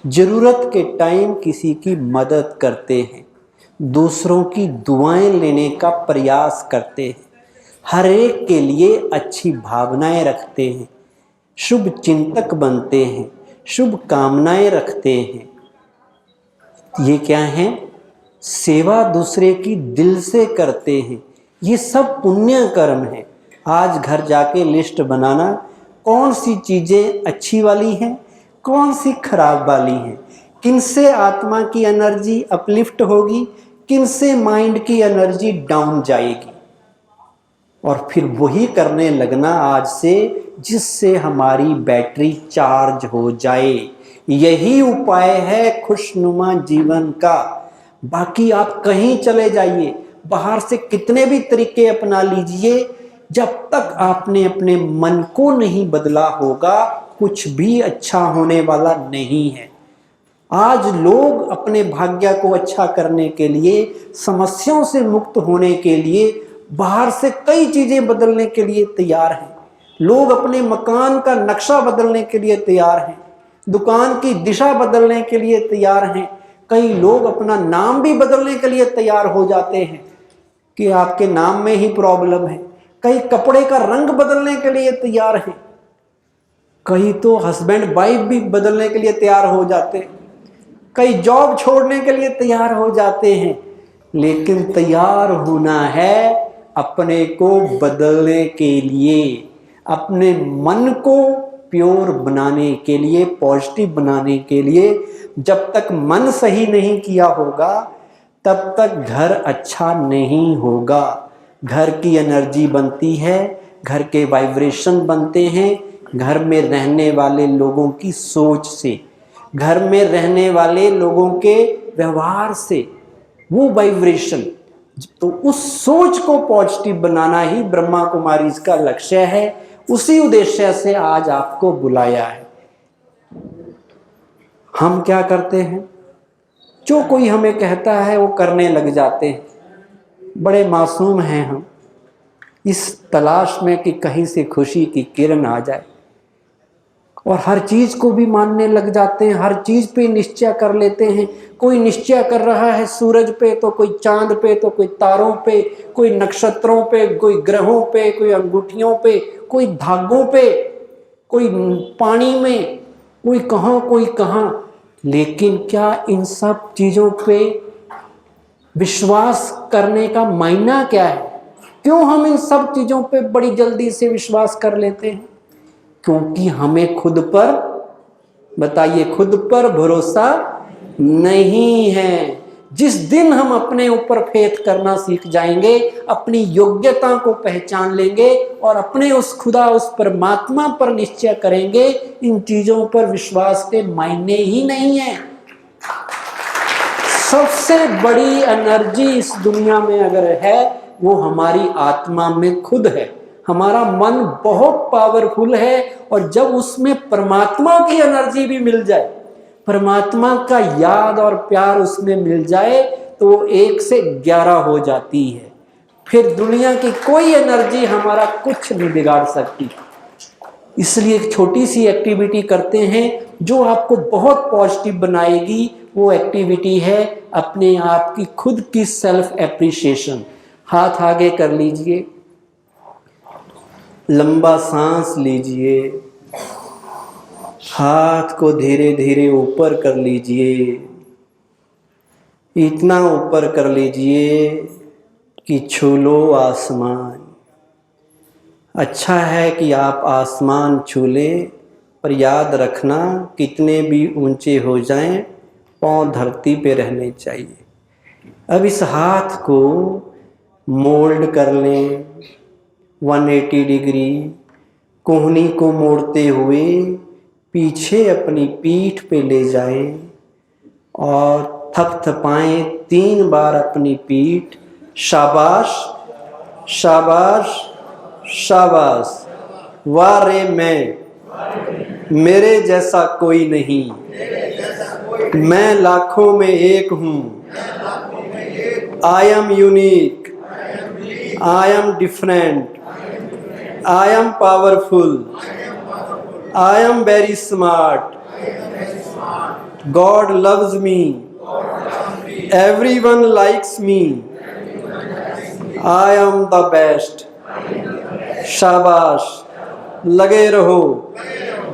ज़रूरत के टाइम किसी की मदद करते हैं, दूसरों की दुआएं लेने का प्रयास करते हैं, हर एक के लिए अच्छी भावनाएं रखते हैं, शुभ चिंतक बनते हैं, शुभ कामनाएं रखते हैं, ये क्या है? सेवा दूसरे की दिल से करते हैं, ये सब पुण्य कर्म है। आज घर जाके लिस्ट बनाना, कौन सी चीज़ें अच्छी वाली हैं, कौन सी खराब वाली हैं, किनसे आत्मा की एनर्जी अपलिफ्ट होगी, किनसे माइंड की एनर्जी डाउन जाएगी, और फिर वही करने लगना आज से, जिससे हमारी बैटरी चार्ज हो जाए। यही उपाय है खुशनुमा जीवन का। बाकी आप कहीं चले जाइए, बाहर से कितने भी तरीके अपना लीजिए, जब तक आपने अपने मन को नहीं बदला होगा, कुछ भी अच्छा होने वाला नहीं है। आज लोग अपने भाग्य को अच्छा करने के लिए, समस्याओं से मुक्त होने के लिए बाहर से कई चीज़ें बदलने के लिए तैयार हैं। लोग अपने मकान का नक्शा बदलने के लिए तैयार हैं, दुकान की दिशा बदलने के लिए तैयार हैं, कई लोग अपना नाम भी बदलने के लिए तैयार हो जाते हैं कि आपके नाम में ही प्रॉब्लम है, कई कपड़े का रंग बदलने के लिए तैयार हैं, कई तो हस्बैंड वाइफ भी बदलने के लिए तैयार हो जाते हैं, कई जॉब छोड़ने के लिए तैयार हो जाते हैं। लेकिन तैयार होना है अपने को बदलने के लिए, अपने मन को प्योर बनाने के लिए, पॉजिटिव बनाने के लिए। जब तक मन सही नहीं किया होगा तब तक घर अच्छा नहीं होगा। घर की एनर्जी बनती है, घर के वाइब्रेशन बनते हैं, घर में रहने वाले लोगों की सोच से, घर में रहने वाले लोगों के व्यवहार से, वो वाइब्रेशन। तो उस सोच को पॉजिटिव बनाना ही ब्रह्मा कुमारी का लक्ष्य है। उसी उद्देश्य से आज आपको बुलाया है। हम क्या करते हैं? जो कोई हमें कहता है वो करने लग जाते हैं। बड़े मासूम हैं हम, इस तलाश में कि कहीं से खुशी की किरण आ जाए, और हर चीज़ को भी मानने लग जाते हैं, हर चीज़ पे निश्चय कर लेते हैं। कोई निश्चय कर रहा है सूरज पे, तो कोई चांद पे, तो कोई तारों पे, कोई नक्षत्रों पे, कोई ग्रहों पे, कोई अंगूठियों पे, कोई धागों पे, कोई पानी में, कोई कहाँ कोई कहाँ। लेकिन क्या इन सब चीज़ों पे विश्वास करने का मायना क्या है? क्यों हम इन सब चीज़ों पे बड़ी जल्दी से विश्वास कर लेते हैं? क्योंकि हमें खुद पर, बताइए, खुद पर भरोसा नहीं है। जिस दिन हम अपने ऊपर फेथ करना सीख जाएंगे, अपनी योग्यता को पहचान लेंगे और अपने उस खुदा, उस परमात्मा पर निश्चय करेंगे, इन चीज़ों पर विश्वास के मायने ही नहीं है। सबसे बड़ी एनर्जी इस दुनिया में अगर है, वो हमारी आत्मा में खुद है। हमारा मन बहुत पावरफुल है, और जब उसमें परमात्मा की एनर्जी भी मिल जाए, परमात्मा का याद और प्यार उसमें मिल जाए, तो वो 1 से 11 हो जाती है। फिर दुनिया की कोई एनर्जी हमारा कुछ नहीं बिगाड़ सकती। इसलिए एक छोटी सी एक्टिविटी करते हैं जो आपको बहुत पॉजिटिव बनाएगी, वो एक्टिविटी है अपने आप की खुद की सेल्फ एप्रिसिएशन। हाथ आगे कर लीजिए, लंबा सांस लीजिए, हाथ को धीरे धीरे ऊपर कर लीजिए, इतना ऊपर कर लीजिए कि छू लो आसमान। अच्छा है कि आप आसमान छू लें, पर याद रखना कितने भी ऊंचे हो जाएं, पांव धरती पे रहने चाहिए। अब इस हाथ को मोल्ड कर लें 180 डिग्री, कोहनी को मोड़ते हुए पीछे अपनी पीठ पे ले जाएं और थपथपाएं 3 बार अपनी पीठ। शाबाश शाबाश शाबाश। वाह रे मैं, मेरे जैसा कोई नहीं, मैं लाखों में एक हूँ। I am unique, I am different, I am powerful, I am very smart, God loves me, everyone likes me, I am the best. शाबाश, लगे रहो,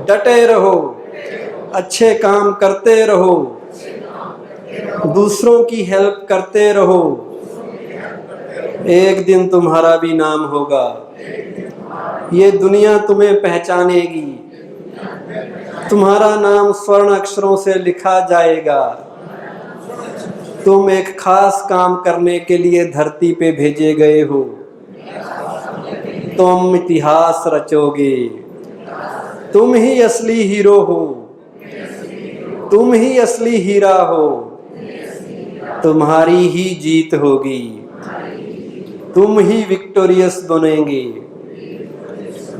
डटे रहो, अच्छे काम करते रहो, दूसरों की हेल्प करते रहो। एक दिन तुम्हारा भी नाम होगा, ये दुनिया तुम्हें पहचानेगी, तुम्हारा नाम स्वर्ण अक्षरों से लिखा जाएगा। तुम एक खास काम करने के लिए धरती पे भेजे गए हो, तुम इतिहास रचोगे, तुम ही असली हीरो हो, तुम ही असली हीरा हो, तुम्हारी ही जीत होगी, तुम ही विक्टोरियस बनेंगे।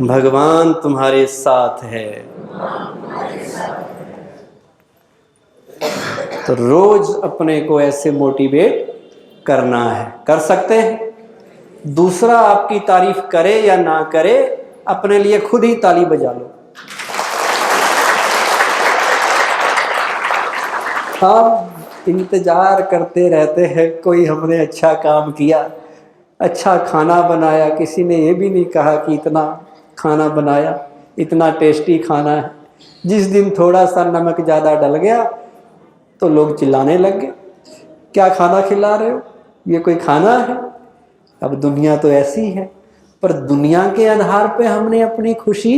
भगवान तुम्हारे साथ है। तो रोज अपने को ऐसे मोटिवेट करना है। कर सकते हैं? दूसरा आपकी तारीफ करे या ना करे, अपने लिए खुद ही ताली बजा लो। हम इंतजार करते रहते हैं कोई हमने अच्छा काम किया, अच्छा खाना बनाया। किसी ने ये भी नहीं कहा कि इतना खाना बनाया, इतना टेस्टी खाना है। जिस दिन थोड़ा सा नमक ज़्यादा डल गया तो लोग चिल्लाने लग गए, क्या खाना खिला रहे हो, ये कोई खाना है? अब दुनिया तो ऐसी है। पर दुनिया के आधार पे हमने अपनी खुशी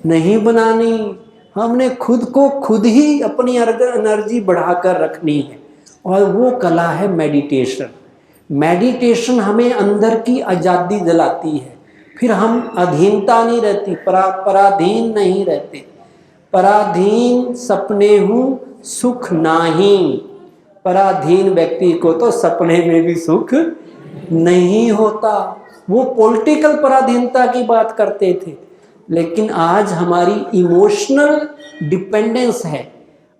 नहीं बनानी, हमने खुद को खुद ही अपनी एनर्जी बढ़ाकर रखनी है। और वो कला है मेडिटेशन। मेडिटेशन हमें अंदर की आज़ादी दिलाती है। फिर हम अधीनता नहीं रहती, पराधीन नहीं रहते। पराधीन सपने हूँ सुख नाही, पराधीन व्यक्ति को तो सपने में भी सुख नहीं होता। वो पॉलिटिकल पराधीनता की बात करते थे, लेकिन आज हमारी इमोशनल डिपेंडेंस है,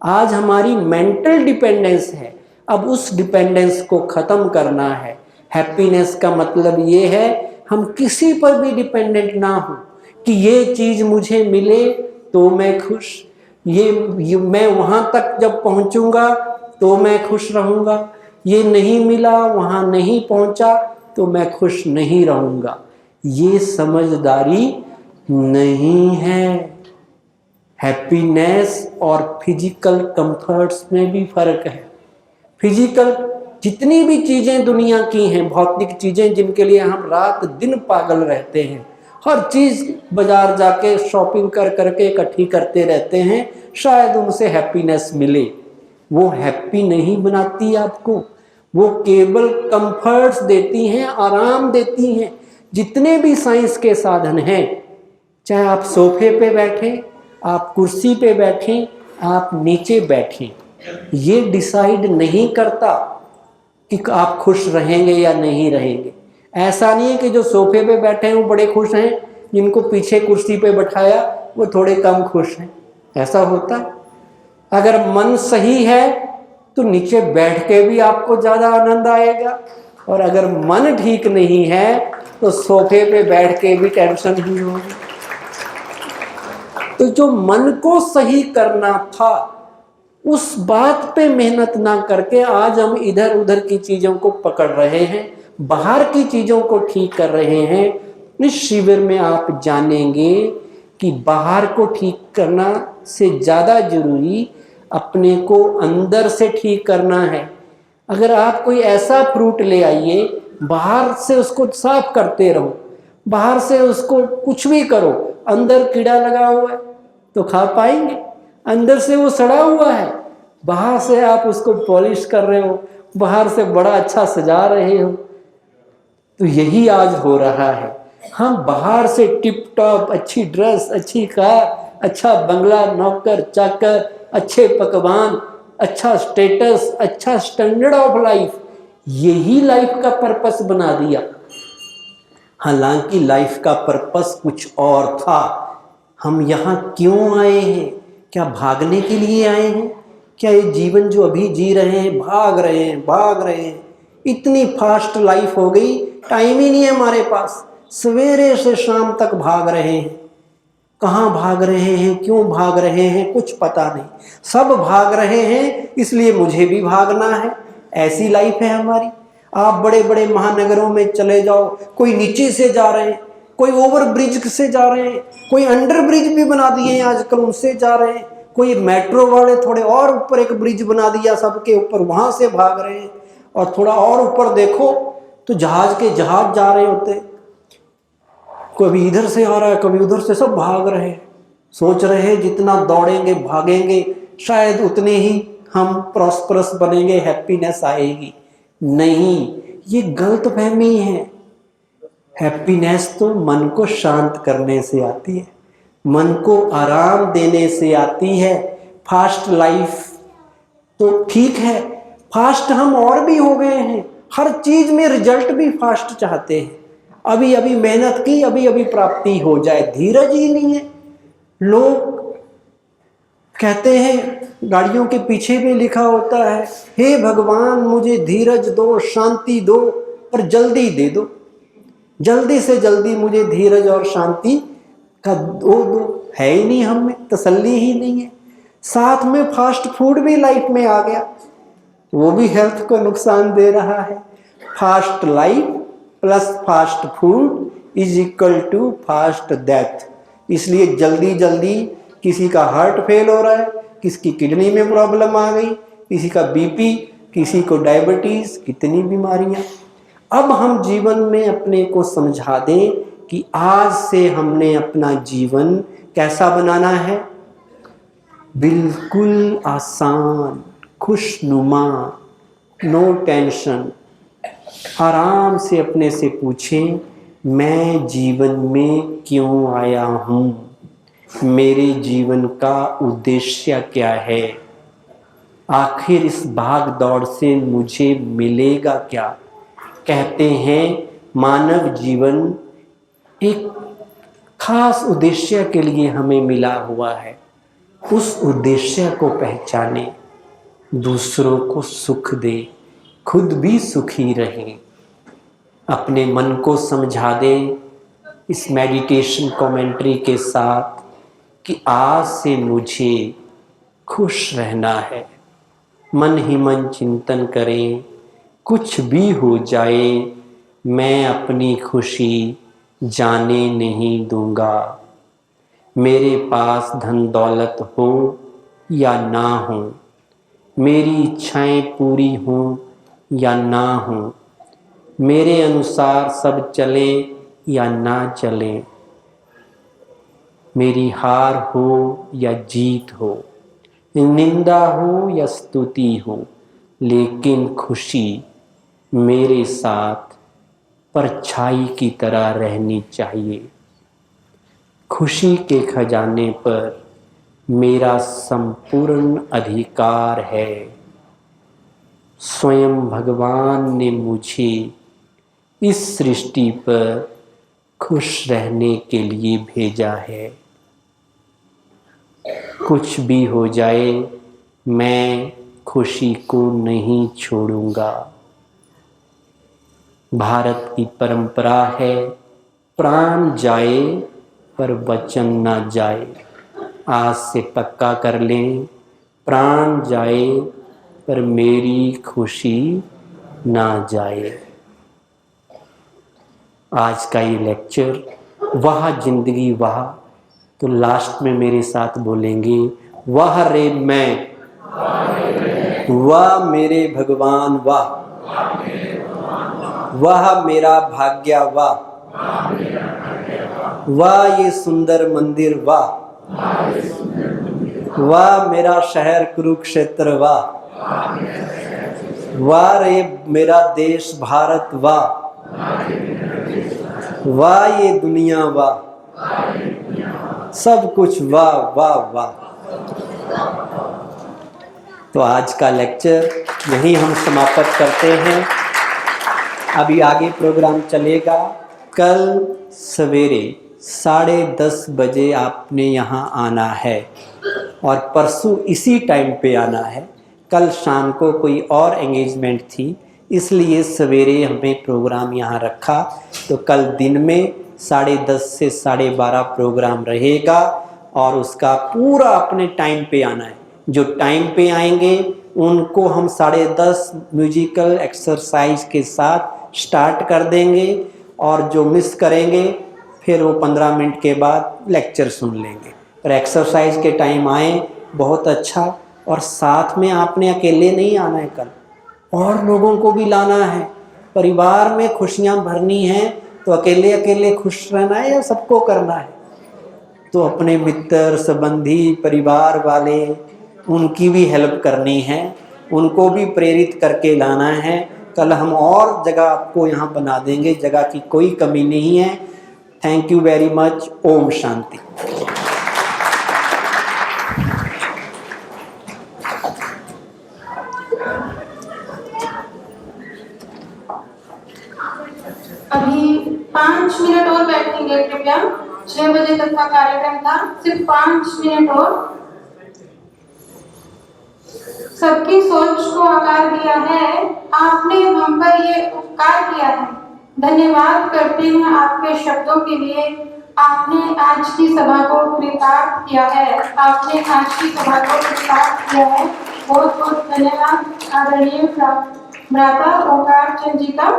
आज हमारी मेंटल डिपेंडेंस है। अब उस डिपेंडेंस को ख़त्म करना है। हैप्पीनेस का मतलब ये है हम किसी पर भी डिपेंडेंट ना हो कि ये चीज़ मुझे मिले तो मैं खुश, ये मैं वहाँ तक जब पहुँचूँगा तो मैं खुश रहूँगा, ये नहीं मिला, वहाँ नहीं पहुँचा तो मैं खुश नहीं रहूँगा। ये समझदारी नहीं है। हैप्पीनेस और फिजिकल कंफर्ट्स में भी फर्क है। फिजिकल जितनी भी चीज़ें दुनिया की हैं, भौतिक चीज़ें जिनके लिए हम रात दिन पागल रहते हैं, हर चीज़ बाजार जाके शॉपिंग कर करके इकट्ठी करते रहते हैं, शायद उनसे हैप्पीनेस मिले। वो हैप्पी नहीं बनाती आपको, वो केवल कंफर्ट्स देती हैं, आराम देती हैं। जितने भी साइंस के साधन हैं, चाहे आप सोफे पे बैठें, आप कुर्सी पे बैठें, आप नीचे बैठें, ये डिसाइड नहीं करता कि आप खुश रहेंगे या नहीं रहेंगे। ऐसा नहीं है कि जो सोफे पे बैठे हैं वो बड़े खुश हैं, जिनको पीछे कुर्सी पे बैठाया वो थोड़े कम खुश हैं। ऐसा होता है? अगर मन सही है तो नीचे बैठ के भी आपको ज़्यादा आनंद आएगा, और अगर मन ठीक नहीं है तो सोफे पे बैठ के भी टेंशन ही होगी। तो जो मन को सही करना था उस बात पे मेहनत ना करके आज हम इधर उधर की चीज़ों को पकड़ रहे हैं, बाहर की चीज़ों को ठीक कर रहे हैं। इस शिविर में आप जानेंगे कि बाहर को ठीक करना से ज़्यादा जरूरी अपने को अंदर से ठीक करना है। अगर आप कोई ऐसा फ्रूट ले आइए, बाहर से उसको साफ करते रहो, बाहर से उसको कुछ भी करो, अंदर कीड़ा लगा हुआ है तो खा पाएंगे? अंदर से वो सड़ा हुआ है, बाहर से आप उसको पॉलिश कर रहे हो, बाहर से बड़ा अच्छा सजा रहे हो। तो यही आज हो रहा है। हम बाहर से टिप टॉप अच्छी ड्रेस, अच्छी कार, अच्छा बंगला, नौकर चाकर, अच्छे पकवान, अच्छा स्टेटस, अच्छा स्टैंडर्ड ऑफ लाइफ, यही लाइफ का पर्पस बना दिया। हालांकि लाइफ का पर्पस कुछ और था। हम यहाँ क्यों आए हैं? क्या भागने के लिए आए हैं? क्या ये जीवन जो अभी जी रहे हैं, भाग रहे हैं, इतनी फास्ट लाइफ हो गई, टाइम ही नहीं है हमारे पास, सवेरे से शाम तक भाग रहे हैं। कहाँ भाग रहे हैं, क्यों भाग रहे हैं, कुछ पता नहीं। सब भाग रहे हैं, इसलिए मुझे भी भागना है। ऐसी लाइफ है हमारी। आप बड़े बड़े महानगरों में चले जाओ, कोई नीचे से जा रहे हैं, कोई ओवर ब्रिज से जा रहे हैं, कोई अंडर ब्रिज भी बना दिए हैं आजकल, उनसे जा रहे हैं, कोई मेट्रो वाले थोड़े और ऊपर एक ब्रिज बना दिया सबके ऊपर, वहां से भाग रहे हैं। और थोड़ा और ऊपर देखो तो जहाज के जहाज जा रहे होते, कभी इधर से आ रहा है, कभी उधर से, सब भाग रहे हैं। सोच रहे हैं जितना दौड़ेंगे भागेंगे शायद उतने ही हम प्रॉस्परस बनेंगे, हैप्पीनेस आएगी। नहीं, ये गलत फहमी है। हैप्पीनेस तो मन को शांत करने से आती है, मन को आराम देने से आती है। फास्ट लाइफ तो ठीक है, फास्ट हम और भी हो गए हैं, हर चीज में रिजल्ट भी फास्ट चाहते हैं। अभी अभी मेहनत की, अभी अभी प्राप्ति हो जाए, धीरज ही नहीं है। लोग कहते हैं, गाड़ियों के पीछे भी लिखा होता है, हे भगवान मुझे धीरज दो, शांति दो, पर जल्दी दे दो, जल्दी से जल्दी मुझे धीरज और शांति का दो। है ही नहीं, हम में तसल्ली ही नहीं है। साथ में फास्ट फूड भी लाइफ में आ गया, वो भी हेल्थ को नुकसान दे रहा है। Fast life plus fast food is equal to fast death. इसलिए जल्दी जल्दी किसी का हार्ट फेल हो रहा है, किसकी किडनी में प्रॉब्लम आ गई, किसी का बीपी, किसी को डायबिटीज, कितनी बीमारियां। अब हम जीवन में अपने को समझा दें कि आज से हमने अपना जीवन कैसा बनाना है, बिल्कुल आसान, खुशनुमा, नो टेंशन। आराम से अपने से पूछें, मैं जीवन में क्यों आया हूँ, मेरे जीवन का उद्देश्य क्या है, आखिर इस भाग दौड़ से मुझे मिलेगा क्या। कहते हैं मानव जीवन एक खास उद्देश्य के लिए हमें मिला हुआ है। उस उद्देश्य को पहचाने, दूसरों को सुख दे, खुद भी सुखी रहें, अपने मन को समझा दें इस मेडिटेशन कमेंट्री के साथ कि आज से मुझे खुश रहना है। मन ही मन चिंतन करें, कुछ भी हो जाए मैं अपनी खुशी जाने नहीं दूंगा। मेरे पास धन दौलत हो या ना हो, मेरी इच्छाएं पूरी हों या ना हों, मेरे अनुसार सब चले या ना चले, मेरी हार हो या जीत हो, निंदा हो या स्तुति हो, लेकिन खुशी मेरे साथ परछाई की तरह रहनी चाहिए। खुशी के खजाने पर मेरा संपूर्ण अधिकार है। स्वयं भगवान ने मुझे इस सृष्टि पर खुश रहने के लिए भेजा है। कुछ भी हो जाए मैं खुशी को नहीं छोड़ूंगा। भारत की परंपरा है, प्राण जाए पर वचन ना जाए। आज से पक्का कर लें, प्राण जाए पर मेरी खुशी ना जाए। आज का ये लेक्चर वाह जिंदगी वाह, तो लास्ट में मेरे साथ बोलेंगे वाह रे मैं, वाह मेरे भगवान वाह, वाह मेरा भाग्य वाह, वाह ये सुंदर मंदिर वाह, वाह मेरा शहर कुरुक्षेत्र वाह, वाह रे मेरा देश भारत वाह, वाह ये दुनिया वाह, सब कुछ वाह वाह वाह। तो आज का लेक्चर यहीं हम समाप्त करते हैं। अभी आगे प्रोग्राम चलेगा। कल सवेरे 10:30 बजे आपने यहाँ आना है और परसों इसी टाइम पे आना है। कल शाम को कोई और एंगेजमेंट थी, इसलिए सवेरे हमने प्रोग्राम यहाँ रखा। तो कल दिन में 10:30 से 12:30 प्रोग्राम रहेगा और उसका पूरा अपने टाइम पे आना है। जो टाइम पे आएंगे उनको हम 10:30 म्यूजिकल एक्सरसाइज के साथ स्टार्ट कर देंगे, और जो मिस करेंगे फिर वो 15 मिनट के बाद लेक्चर सुन लेंगे। पर एक्सरसाइज के टाइम आए बहुत अच्छा। और साथ में आपने अकेले नहीं आना है, कल और लोगों को भी लाना है। परिवार में खुशियां भरनी हैं तो अकेले अकेले खुश रहना है या सबको करना है? तो अपने मित्र संबंधी परिवार वाले उनकी भी हेल्प करनी है, उनको भी प्रेरित करके लाना है। कल हम और जगह आपको यहाँ बना देंगे, जगह की कोई कमी नहीं है। Thank you very much. ओम शांति। अभी 5 मिनट और बैठेंगे कृपया। 6 बजे तक का कार्यक्रम था, सिर्फ 5 मिनट और। सबकी सोच को आकार दिया है आपने, हम पर ये उपकार किया है। धन्यवाद करते हैं आपके शब्दों के लिए। आपने आज की सभा को कृतार्थ किया है, आपने आज की सभा को कृतार्थ किया है। बहुत बहुत धन्यवाद आदरणीय भ्राता ओंकार चंद जी का।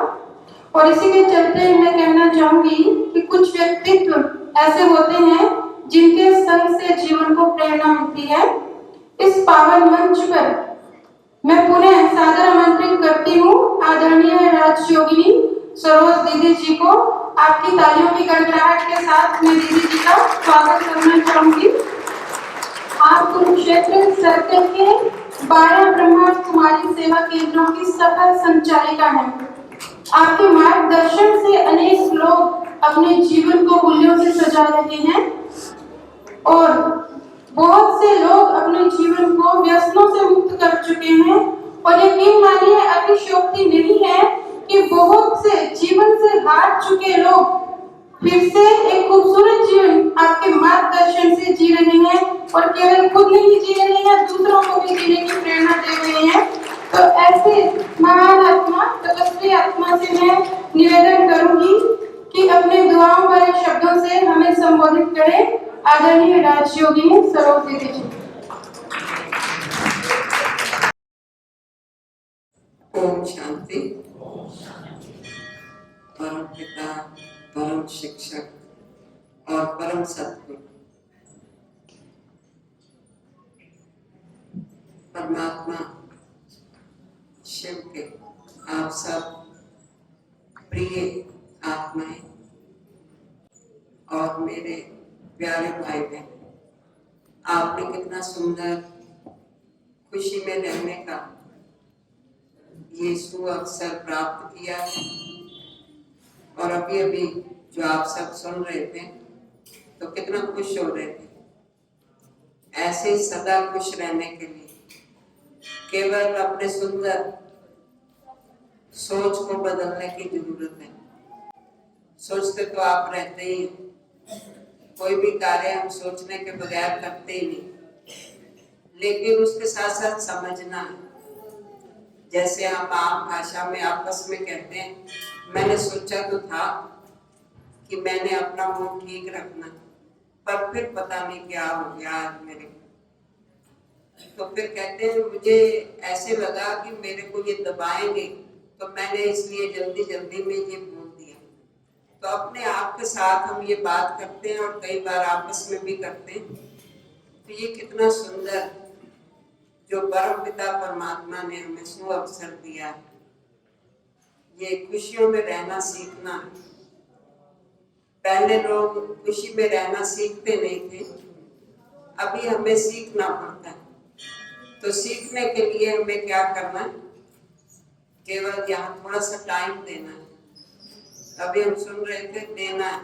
और इसी के चलते मैं कहना चाहूंगी कि कुछ व्यक्तित्व ऐसे होते हैं जिनके संग से जीवन को प्रेरणा मिलती है। इस पावन मंच पर मैं पुनः सादर आमंत्रित करती हूँ आदरणीय राजयोगिनी सरोज दीदी जी को। आपकी तालियों की गड़गड़ाहट के साथ मैं दीदी जी का स्वागत करना चाहूंगी। आप कुरुक्षेत्र सर्कल के 12 ब्रह्मा कुमारी सेवा केंद्रों की सफल संचालिका हैं। आपके मार्गदर्शन से अनेक लोग अपने जीवन को मूल्यों से सजा रहे हैं और बहुत से लोग अपने जीवन को व्यसनों से मुक्त कर चुके हैं। और यकीन मानिए अतिशयोक्ति नहीं है कि बहुत से जीवन से हार चुके लोग फिर से एक खूबसूरत जीवन आपके मार्गदर्शन से जी रहे हैं, और केवल खुद नहीं जी रहे हैं, दूसरों को भी जीने की प्रेरणा दे रहे हैं। तो ऐसे महान आत्मा, तपस्वी आत्मा से मैं निवेदन करूंगी कि अपने दुआओं भरे शब्दों से हमें संबोधित करें आदरणीय राजयोगिनी सरोज दीदी जी। ओम शांति। परम पिता, परम शिक्षक और परम सद्गुरु परमात्मा शिव के आप सब प्रिय आत्माएं और मेरे प्यारे भाई बहन, आपने कितना सुंदर खुशी में रहने का ये सुअवसर प्राप्त किया है। और अभी अभी जो आप सब सुन रहे थे तो कितना खुश हो रहे थे। ऐसे सदा खुश रहने के लिए केवल अपने सुंदर सोच को बदलने की जरूरत है। सोचते तो आप रहते ही, कोई भी कार्य हम सोचने के बगैर करते ही नहीं, लेकिन उसके साथ साथ समझना है। जैसे हम आम भाषा में आपस में कहते हैं, मैंने सोचा तो था कि मैंने अपना मुंह ठीक रखना, पर फिर पता नहीं क्या हो गया आज मेरे को। तो फिर कहते हैं मुझे ऐसे लगा कि मेरे को ये दबाएंगे, तो मैंने इसलिए जल्दी जल्दी में ये बोल दिया। तो अपने आप के साथ हम ये बात करते हैं और कई बार आपस में भी करते हैं। तो ये कितना सुंदर जो परम पिता परमात्मा ने हमें सु अवसर दिया है, ये खुशियों में रहना सीखना। पहले लोग खुशी में रहना सीखते नहीं थे, अभी हमें सीखना पड़ता है। तो सीखने के लिए हमें क्या करना है? केवल यहाँ थोड़ा सा टाइम देना है। अभी हम सुन रहे थे देना है,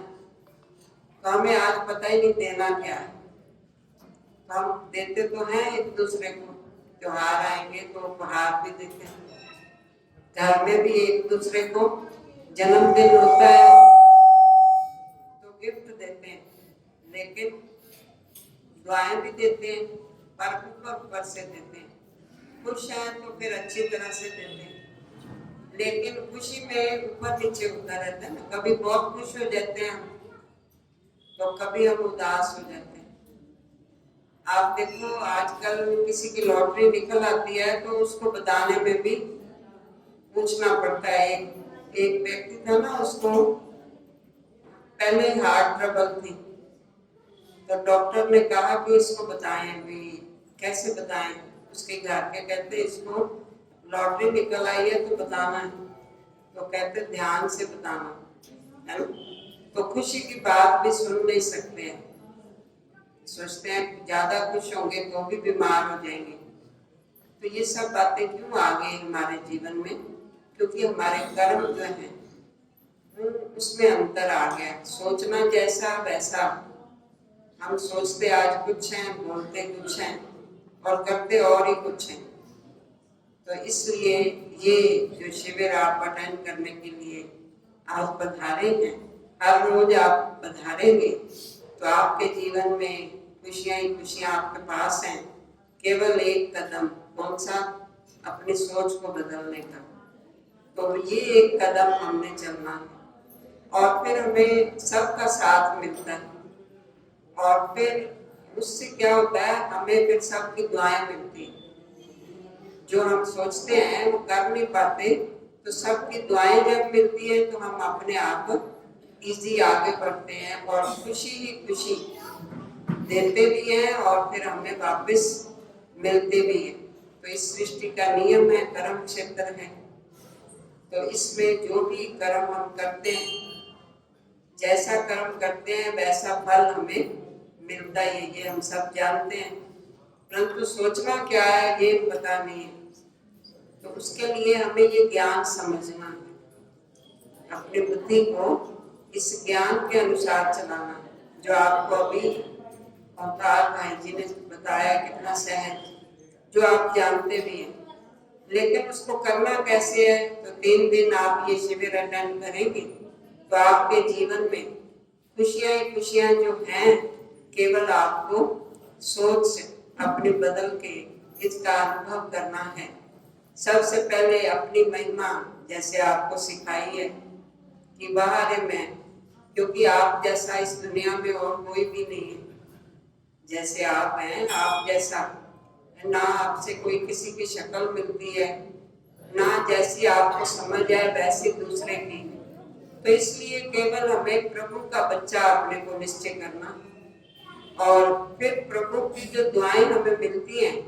तो हमें आज पता ही नहीं देना क्या है। तो हम देते तो हैं एक दूसरे को, त्योहार आएंगे तो उपहार भी देते हैं, घर में भी एक दूसरे को जन्मदिन होता है तो गिफ्ट देते हैं, लेकिन दुआएं भी देते हैं, पर ऊपर से देते हैं। खुश हैं तो फिर अच्छी तरह से देते हैं, लेकिन खुशी में ऊपर नीचे होता रहता है ना। कभी बहुत खुश हो जाते हैं तो कभी हम उदास हो जाते हैं। आप देखो आजकल किसी की लॉटरी निकल आती है तो उसको बताने में भी पूछना पड़ता है। एक व्यक्ति था ना, उसको पहले हार्ट ट्रबल थी, तो डॉक्टर ने कहा कि इसको बताएं भी, कैसे बताएं? उसके घर के कहते इसको लॉटरी निकल आई है तो बताना है। तो कहते ध्यान से बताना है ना। तो खुशी की बात भी सुन नहीं सकते हैं, सोचते हैं ज्यादा खुश होंगे तो भी बीमार हो जाएंगे। तो ये सब बातें क्यों आ गई हमारे जीवन में? क्योंकि हमारे कर्म जो हैं उसमें अंतर आ गया। सोचना जैसा वैसा, हम सोचते आज कुछ हैं, बोलते कुछ हैं और करते और ही कुछ हैं। तो इसलिए ये जो शिविर आप अटेंड करने के लिए आप पधारे हैं, हर रोज आप पधारेंगे तो आपके जीवन में खुशियां ही खुशियां आपके पास हैं। केवल एक कदम, कौन सा? अपनी सोच को बदलने का। तो ये एक कदम हमने चलना है और फिर हमें सबका साथ मिलता है और फिर उससे क्या होता है, हमें फिर सबकी दुआएं मिलती हैं। जो हम सोचते हैं वो कर नहीं पाते, तो सबकी दुआएं जब मिलती है तो हम अपने आप इजी आगे बढ़ते हैं और खुशी ही खुशी देते भी हैं और फिर हमें वापस मिलते भी हैं। तो इस सृष्टि का नियम है, कर्म क्षेत्र है। तो इसमें जो भी कर्म हम करते हैं, जैसा कर्म करते हैं वैसा फल हमें मिलता है, ये हम सब जानते हैं। परंतु सोचना क्या है ये पता नहीं है। तो उसके लिए हमें ये ज्ञान समझना है, अपनी बुद्धि को इस ज्ञान के अनुसार चलाना है, जो आपको अभी अवतार भाई जी ने बताया, कितना सहज, जो आप जानते भी हैं। लेकिन उसको करना कैसे है? तो 3 दिन आप ये शिविर अटेंड करेंगे तो आपके जीवन में खुशियां ही खुशियां जो हैं, केवल आपको सोच से अपनी बदल के इसका अनुभव करना है। सबसे पहले अपनी महिमा जैसे आपको सिखाई है कि बाहर मैं, क्योंकि आप जैसा इस दुनिया में और कोई भी नहीं है। जैसे आप हैं, आप जैसा ना आपसे कोई किसी की शक्ल मिलती है, ना जैसी आपको समझ आए वैसी दूसरे की। तो इसलिए केवल हमें प्रभु का बच्चा अपने को निश्चय करना और फिर प्रभु की जो दुआएं हमें मिलती हैं,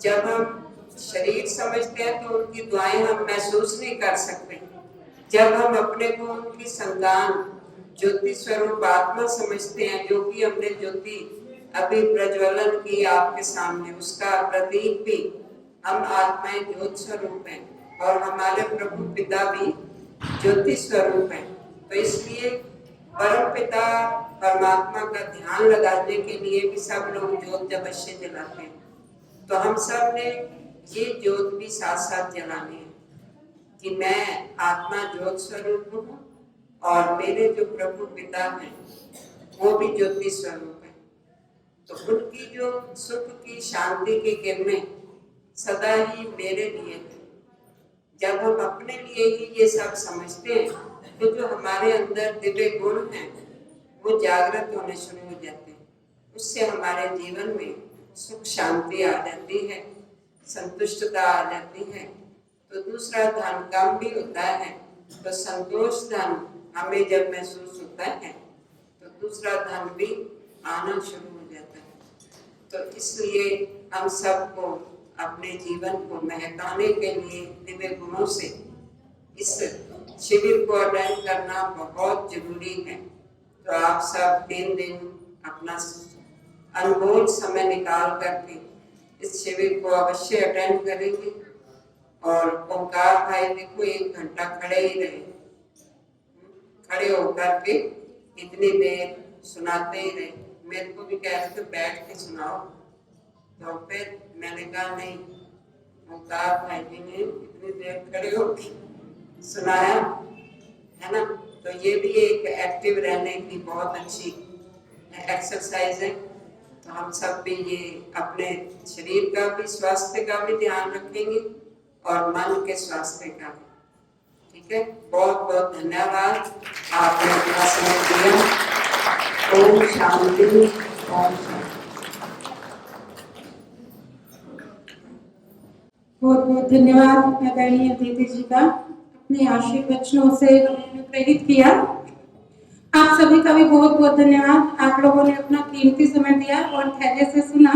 जब हम शरीर समझते हैं तो उनकी दुआएं हम महसूस नहीं कर सकते। जब हम अपने को उनकी संतान ज्योति स्वरूप आत्मा समझते हैं, जो कि हमने ज्योति अभी प्रज्वलन की आपके सामने, उसका प्रतीक भी हम आत्माएं ज्योति स्वरूप हैं और हमारे प्रभु पिता भी ज्योति स्वरूप हैं। तो इसलिए परम पिता परमात्मा का ध्यान लगाने के लिए भी सब लोग ज्योत अवश्य जलाते हैं। तो हम सब ने ये ज्योत भी साथ साथ जलानी है कि मैं आत्मा ज्योत स्वरूप हूँ और मेरे जो प्रभु पिता हैं वो भी ज्योति स्वरूप है। तो उनकी जो सुख की शांति की किरणें सदा ही मेरे लिए है। जब हम अपने लिए ही ये सब समझते हैं तो जो हमारे अंदर दिव्य गुण हैं वो जागृत होने शुरू हो जाते हैं। उससे हमारे जीवन में सुख शांति आ जाती है, संतुष्टता आ जाती है। तो दूसरा धन कम भी होता है तो संतोष धन हमें जब महसूस होता है तो दूसरा धन भी आना शुरू हो जाता है। तो इसलिए हम सबको अपने जीवन को महकाने के लिए दिव्य गुणों से इस शिविर को अटेंड करना बहुत जरूरी है। तो आप सब 3 दिन अपना अनमोल समय निकाल करके इस शिविर को अवश्य अटेंड करेंगे। और ओंकार भाई देखो 1 घंटा खड़े ही रहे, खड़े होकर के इतनी देर सुनाते ही रहे। मेरे को भी कह रहे थे बैठ के सुनाओ, तो फिर मैंने कहा नहीं, ओंकार भाई जी ने इतनी देर खड़े होकर सुनाया है ना। तो ये भी एक एक्टिव रहने की बहुत अच्छी एक्सरसाइज है। तो हम सब भी ये अपने शरीर का भी स्वास्थ्य का भी ध्यान रखेंगे और मन के स्वास्थ्य का भी। ठीक है, बहुत बहुत धन्यवाद, आपने अपना समय दिया। ओम शांति, ओम शांति। बहुत बहुत धन्यवाद आदरणीय दीदी जी का, अपने आशीर्वचनों से हमें अनुप्रेरित किया। आप सभी का भी बहुत बहुत धन्यवाद, आप लोगों ने अपना कीमती समय दिया और धैर्य से सुना।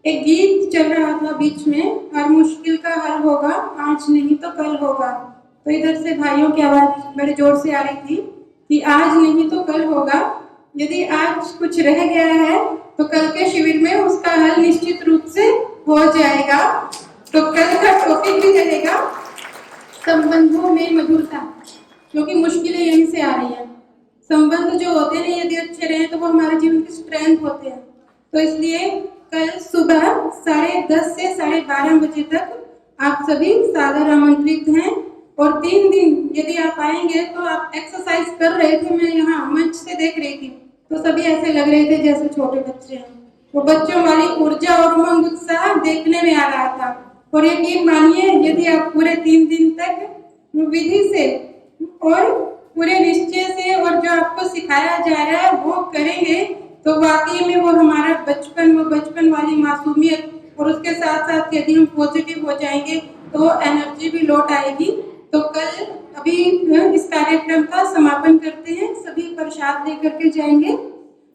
एक गीत चल रहा था बीच में, हर मुश्किल का हल होगा, आज नहीं तो कल होगा। तो इधर से भाइयों की आवाज बड़े जोर से आ रही थी कि आज नहीं तो कल होगा। यदि आज कुछ रह गया है तो कल के शिविर में उसका हल निश्चित रूप से हो जाएगा। तो कल का टॉपिक भी रहेगा संबंधों में मधुरता, क्योंकि मुश्किलें यहीं से आ रही हैं। संबंध जो होते हैं यदि अच्छे रहे तो वो हमारे जीवन की स्ट्रेंथ होते हैं। तो इसलिए कल सुबह 10:30 से 12:30 बजे तक आप सभी सादर आमंत्रित हैं। और 3 दिन यदि आप आएंगे तो आप एक्सरसाइज कर रहे थे, मैं यहाँ मंच से देख रही थी तो सभी ऐसे लग रहे थे जैसे छोटे बच्चे हैं। वो बच्चों वाली ऊर्जा और उमंग उत्साह देखने में आ रहा था। और यकीन मानिए यदि आप पूरे 3 दिन तक विधि से और पूरे निश्चय से और जो आपको सिखाया जा रहा है वो करेंगे तो वाकई में वो हमारा बचपन, वो बचपन वाली मासूमियत, और उसके साथ साथ यदि हम पॉजिटिव हो जाएंगे तो एनर्जी भी लौट आएगी। तो कल अभी इस कार्यक्रम का समापन करते हैं, सभी प्रसाद लेकर के जाएंगे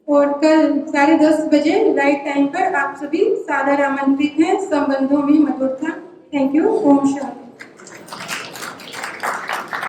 और कल 10:30 बजे राइट टाइम पर आप सभी सादर आमंत्रित हैं। संबंधों में मधुरता। Thank you. ओम शांति।